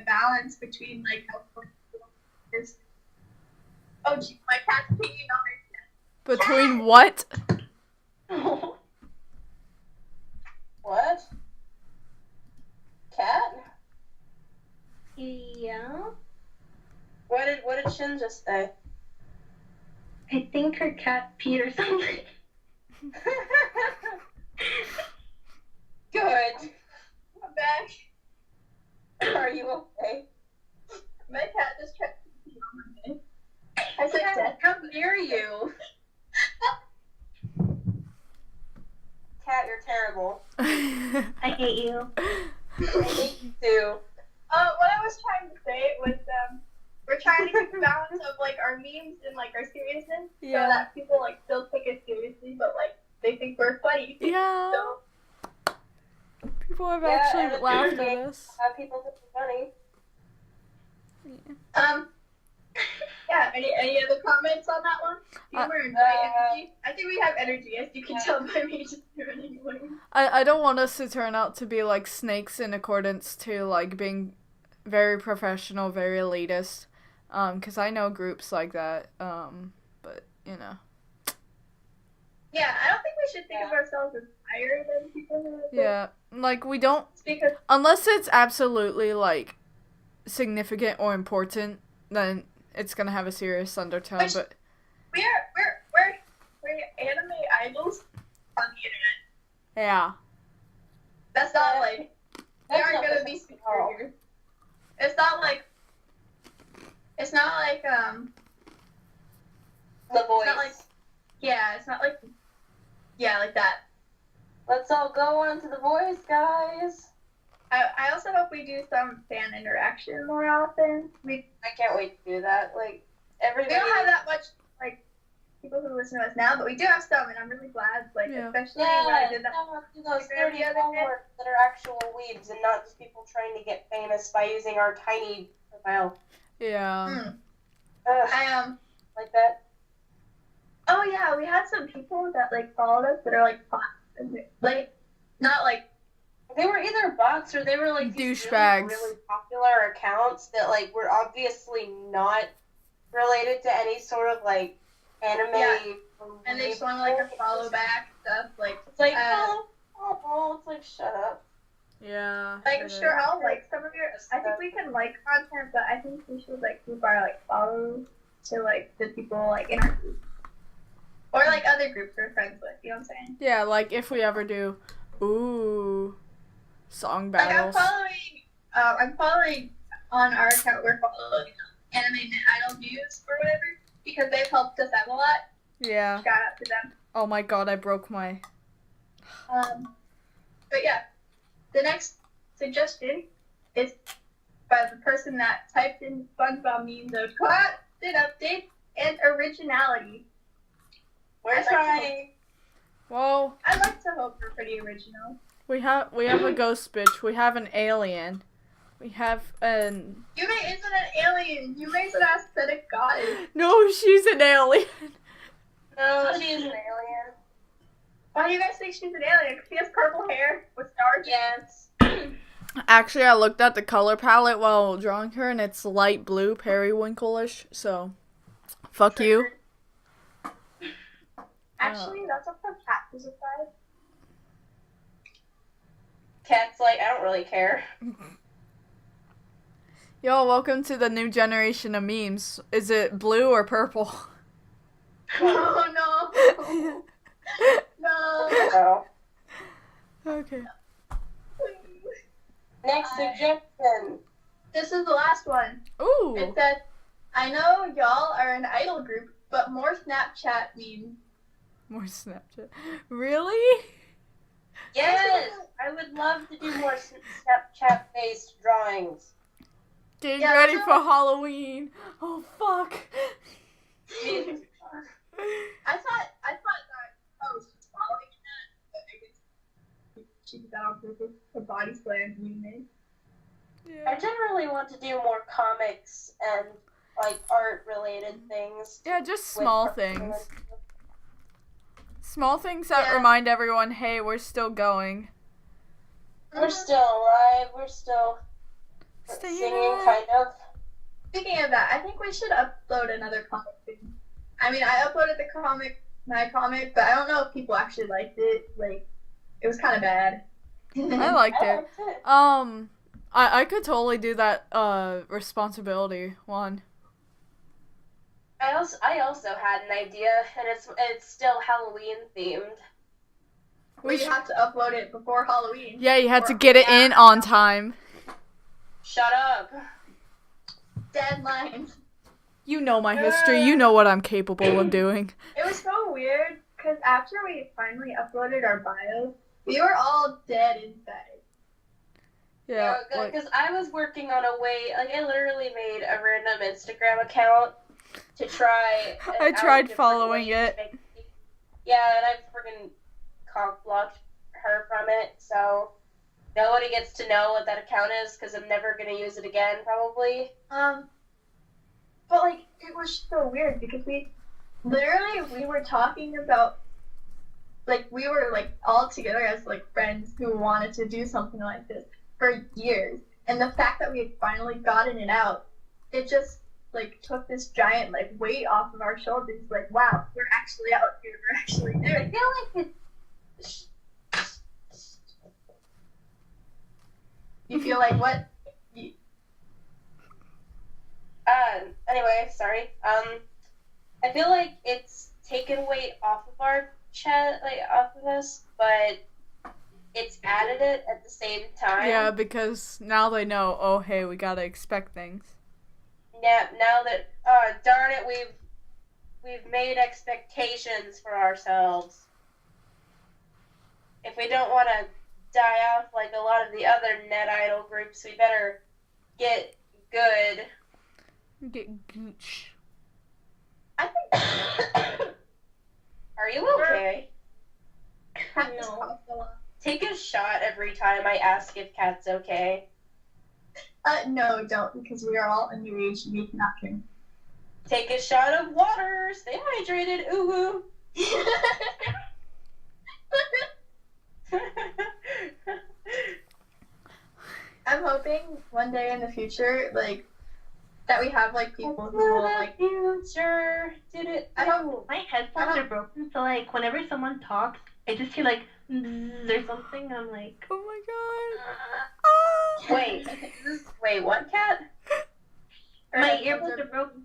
balance between like how this. Oh gee, my cat's peeing on her chest. Between what? what? Cat? Yeah. What did Shin just say? I think her cat peed or something. Good. I'm back. Are you okay? My cat just tried to pee on my head. I said, Cat, how dare you? Cat, you're terrible. I hate you. I hate you too. what I was trying to say was we're trying to keep the balance of like our memes and like our seriousness, Yeah. so that people like still take us seriously, but like they think we're funny. Yeah. So People have Yeah, actually and it's laughed at entertaining us. to have people think it's funny. Yeah, any other comments on that one? Humor and energy? I think we have energy, as you can tell by me just running away. I don't want us to turn out to be like snakes in accordance to like being very professional, very elitist. Because I know groups like that. But you know. Yeah, I don't think we should think of ourselves as higher than people who are Yeah, like we don't, because unless it's absolutely like significant or important, then it's gonna have a serious undertone. Which- But we're anime idols on the internet. yeah, That's not like we That's aren't not gonna the be same at all. superior. It's not like The it's voice. not like it's not like like that. Let's all go on to The Voice, guys. I also hope we do some fan interaction more often. I can't wait to do that. Like, We everybody. don't have that much like people who listen to us now, but we do have some, and I'm really glad. Like, Yeah. especially when I did that. do those Instagram 30 the other day. followers that are actual weebs and not just people trying to get famous by using our tiny profile. yeah. Ugh, I like that. Oh yeah, we had some people that like followed us that are like not like They were either bots or they were like these Douchebags. really popular accounts that like were obviously not related to any sort of like anime. Yeah. And they just want like a follow back stuff like It's like it's like shut up. Yeah. like it sure is. I'll like some of your I think we can like content, but I think we should like keep our like follows to like the people like in our group. Or like other groups we're friends with, you know what I'm saying? Yeah, like if we ever do, song Like battles. I'm following on our account we're following Anime Idol News or whatever because they've helped us out a lot. Yeah. Shout out to them. Oh my god, I broke my. But yeah, the next suggestion is by the person that typed in SpongeBob memes of constant updates and originality. We're trying. Whoa. I like to hope we're pretty original. We have a ghost bitch. We have an alien. We have an. Yume isn't an alien. Yume's an aesthetic goddess. No, she's an alien. No, she is an alien. Why do you guys think she's an alien? 'Cause she has purple hair with stars. Yes. Actually, I looked at the color palette while drawing her, and it's light blue, periwinkle-ish. So, fuck you. Actually, that's what the cat crucified. Cat's like, I don't really care. Yo, welcome to the new generation of memes. Is it blue or purple? Oh no! No! So, Okay. next suggestion. This is the last one. Ooh. It said, I know y'all are an idol group, but more Snapchat memes. More Snapchat. Really? Yes, I would love to do more Snapchat-based drawings. Getting Yeah, ready that's for Halloween. Oh, fuck. I thought that was following that, but I guess she did that on purpose. Her body slam meme. I Yeah. generally want to do more comics and like art-related things. Yeah, just with small personal- things. Small things that Yeah. remind everyone, hey, we're still going. We're still alive. We're still Staying singing, alive. kind of. Speaking of that, I think we should upload another comic thing. I mean, I uploaded my comic, but I don't know if people actually liked it. Like, it was kind of bad. I liked I it. liked it. I could totally do that responsibility one. I also had an idea, and it's still Halloween themed. We have to upload it before Halloween. Yeah, you had to get it in on time. Shut up. Deadlines. You know my history. You know what I'm capable of doing. It was so weird because after we finally uploaded our bios, we were all dead inside. Yeah. like- Because I was working on a way, like I literally made a random Instagram account to try. I tried different following ways it. to make- Yeah, and I friggin' cock blocked her from it, so nobody gets to know what that account is because I'm never gonna use it again, probably. But like it was so weird because we were talking about like we were like all together as like friends who wanted to do something like this for years, and the fact that we had finally gotten it out, it just like took this giant like weight off of our shoulders. Like, wow, we're actually out here, we're actually there. I feel like it's... You feel like what? Anyway, sorry. I feel like it's taken weight off of our chest, like off of us, but it's added it at the same time. Yeah, because now they know, oh hey, we gotta expect things. Yeah, now that darn it, we've made expectations for ourselves. If we don't want to die off like a lot of the other net idol groups, we better get good. Get gooch. I think. Are you okay? No. Take a shot every time I ask if Kat's okay. No, don't, because we are all underage and we cannot drink. Take a shot of water. Stay hydrated. Ooh. I'm hoping one day in the future, like, that we have, like, people who will, like... Future. Did it? I hope... My headphones are broken, so like whenever someone talks, I just hear like bzzz or something. I'm like, Oh my god. Wait, what, Kat? my earbuds are broken.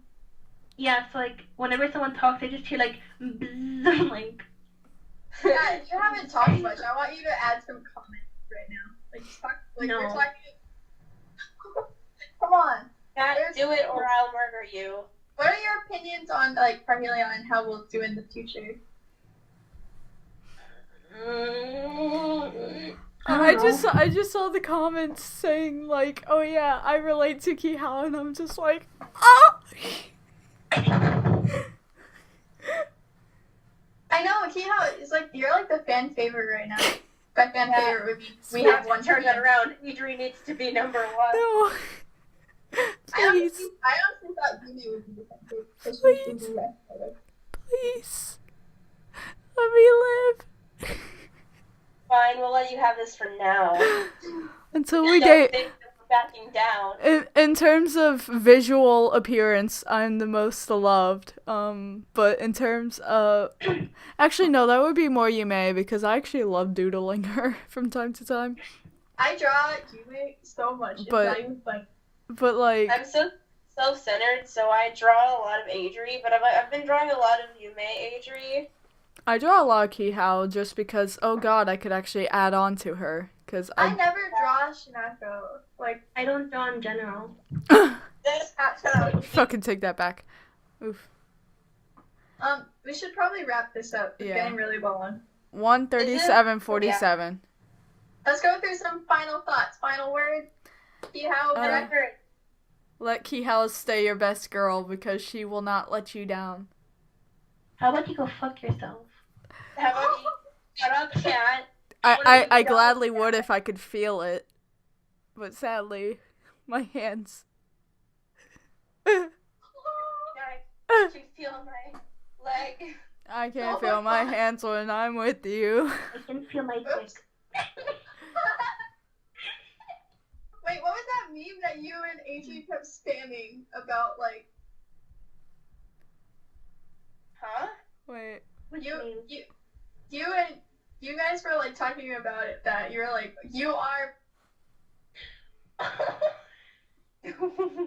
Yeah, so like whenever someone talks, I just hear like bzzz. I'm like, Yeah, you haven't talked much. I want you to add some comments right now. Like, just talk, like, No. we're talking... Come on. Kat, do it or I'll murder you. What are your opinions on, like, Parhelion and how we'll do in the future? I just saw the comments saying like, oh yeah, I relate to Kihao, and I'm just like, ah. I know, Kihao is like, you're like the fan favorite right now. But fan favorite would be, we have one Turn that fan. around. Adri needs to be number one. No. I honestly Please, thought Yumi would be the fan favorite. Because she's Please. the best player. please, let me live Fine, we'll let you have this for now. until we Don't get. think that we're backing down. In terms of visual appearance, I'm the most loved. But in terms of... Actually, no, that would be more Yume, because I actually love doodling her from time to time. I draw Yumi so much. It's But- not even funny. But, like... I'm so self-centered, so I draw a lot of Adri, but I've been drawing a lot of Yume Adri. I draw a lot of Kihao just because, oh god, I could actually add on to her. Because I never draw Shinako. Like, I don't draw in general. shut Fucking take that back. Oof. up. We should probably wrap this up. It's Yeah. getting really long. 1:37:47. Let's go through some final thoughts, final words. See how record. Let Kihao stay your best girl because she will not let you down. How about you go fuck yourself? How about you shut up, Kat? I gladly would if I could feel it. But sadly, my hands. I can feel my leg. I can't Oh feel my my God. hands when I'm with you. I can feel my dick. Oops. Wait, what was that meme that you and AJ kept spamming about, like, Huh? Wait. Which you means and you guys were, like, talking about it, that you were like, you are...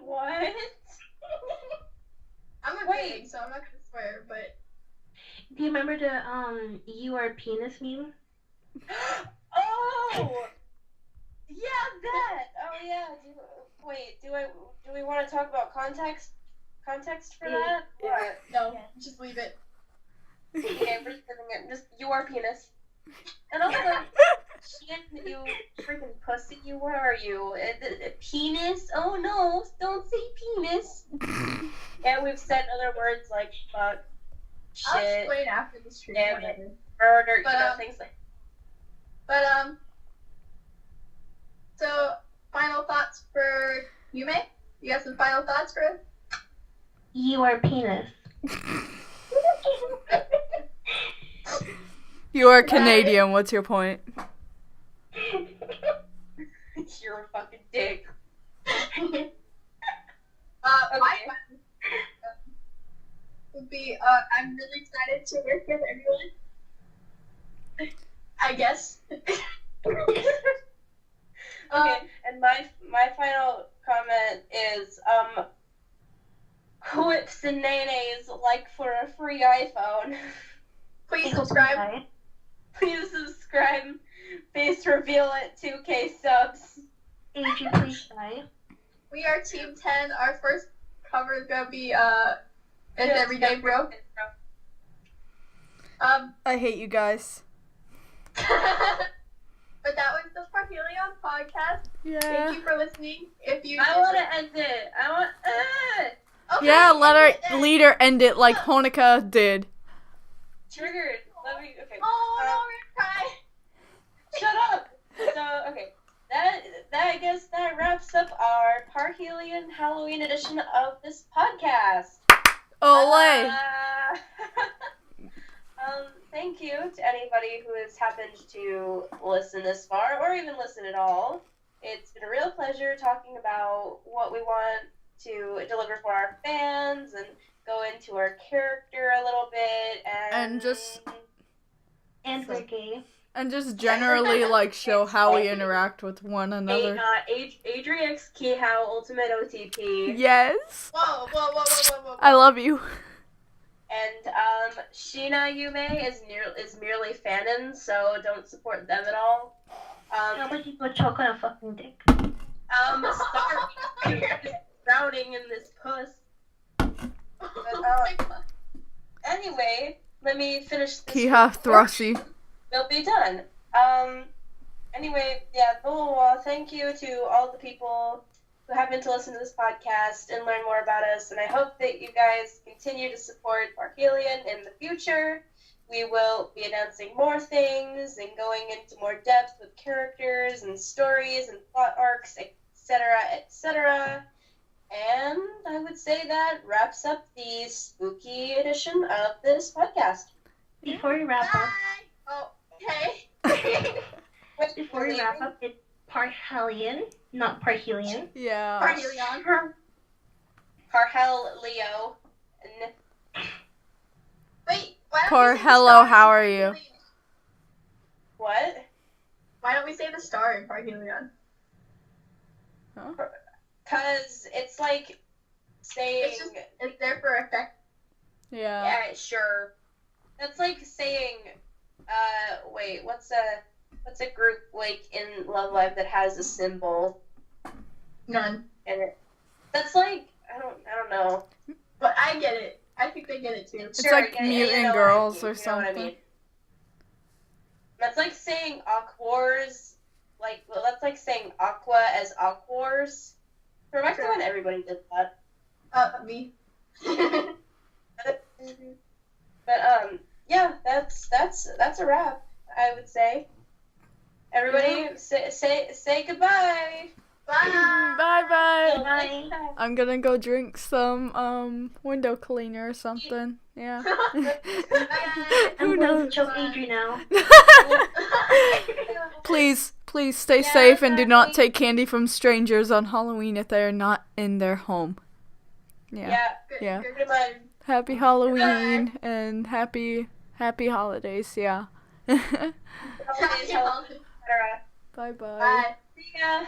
What? I'm a Wait. pig, so I'm not gonna swear, but... do you remember the you are penis meme? Oh! Yeah, that! Oh, yeah. Do we want to talk about context? Context for that? What? No, just leave it. Okay, we're just giving it. Just, you are penis. And also, shit, you freaking pussy, where are you? Penis? Oh no, don't say penis. Yeah, we've said other words like fuck, I'll shit, explain after the stream, Damn it. whatever. murder, But, things like But, So, final thoughts for Yume? You got some final thoughts for us? You are penis. You are Canadian. What's your point? You're a fucking dick. My final would be, I'm really excited to work with everyone. I guess. Okay, and my final comment is whips and nays like for a free iPhone. Please subscribe. Please subscribe. Please reveal it 2K subs. Adrian, please die. We are Team 10. Our first cover is gonna be It's Everyday Bro. I hate you guys. But that was the Parhelion podcast. Yeah. Thank you for listening. If you I want to end it. I want. Okay, Yeah, let end our it. leader end it like Honoka did. Triggered. Let me. Okay. Oh, no, we're gonna cry. Shut up. So okay, that I guess that wraps up our Parhelion Halloween edition of this podcast. Olay! Thank you to anybody who has happened to listen this far, or even listen at all. It's been a real pleasure talking about what we want to deliver for our fans and go into our character a little bit And just we're gay. And just generally like show how we interact with one another. Adriex Keyhow Ultimate OTP. Yes. Whoa. I love you. And Sheena Yume is merely fanon, so don't support them at all. How much you put choke on a fucking dick? Sorry, drowning in this puss. But, anyway, let me finish this. Kiha Thrushy. We'll be done. Anyway, yeah, thank you to all the people who happen to listen to this podcast and learn more about us, and I hope that you guys continue to support Parhelion in the future. We will be announcing more things and going into more depth with characters and stories and plot arcs, etc., etc. And I would say that wraps up the spooky edition of this podcast. Before we wrap up, Oh, okay. before we wrap up, it's Parhelion, not Parhelion. Yeah. Parhelion. Parhel Leo. Wait, why don't we say the Parhello, star how in are you? Parhelion? What? Why don't we say the star in Parhelion? Because it's like saying... It's there for effect. Yeah. Yeah, sure. That's like saying, wait, what's a group like in Love Live that has a symbol None. in it? That's like, I don't know. But I get it. I think they get it too. It's like Mutant Girls or something. That's like saying Aquars, like, well, that's like saying Aqua as Aquars. Remember when everybody did that? Me. But yeah, that's a wrap, I would say. Everybody, say goodbye. Bye. Bye. Bye. I'm gonna go drink some window cleaner or something. Yeah. Who I'm going knows? to choke Adrian now. Please stay safe and do not take candy from strangers on Halloween if they are not in their home. Yeah. Yeah. Goodbye. Happy Halloween and happy holidays. Yeah. Happy holidays. Bye. Bye. See ya.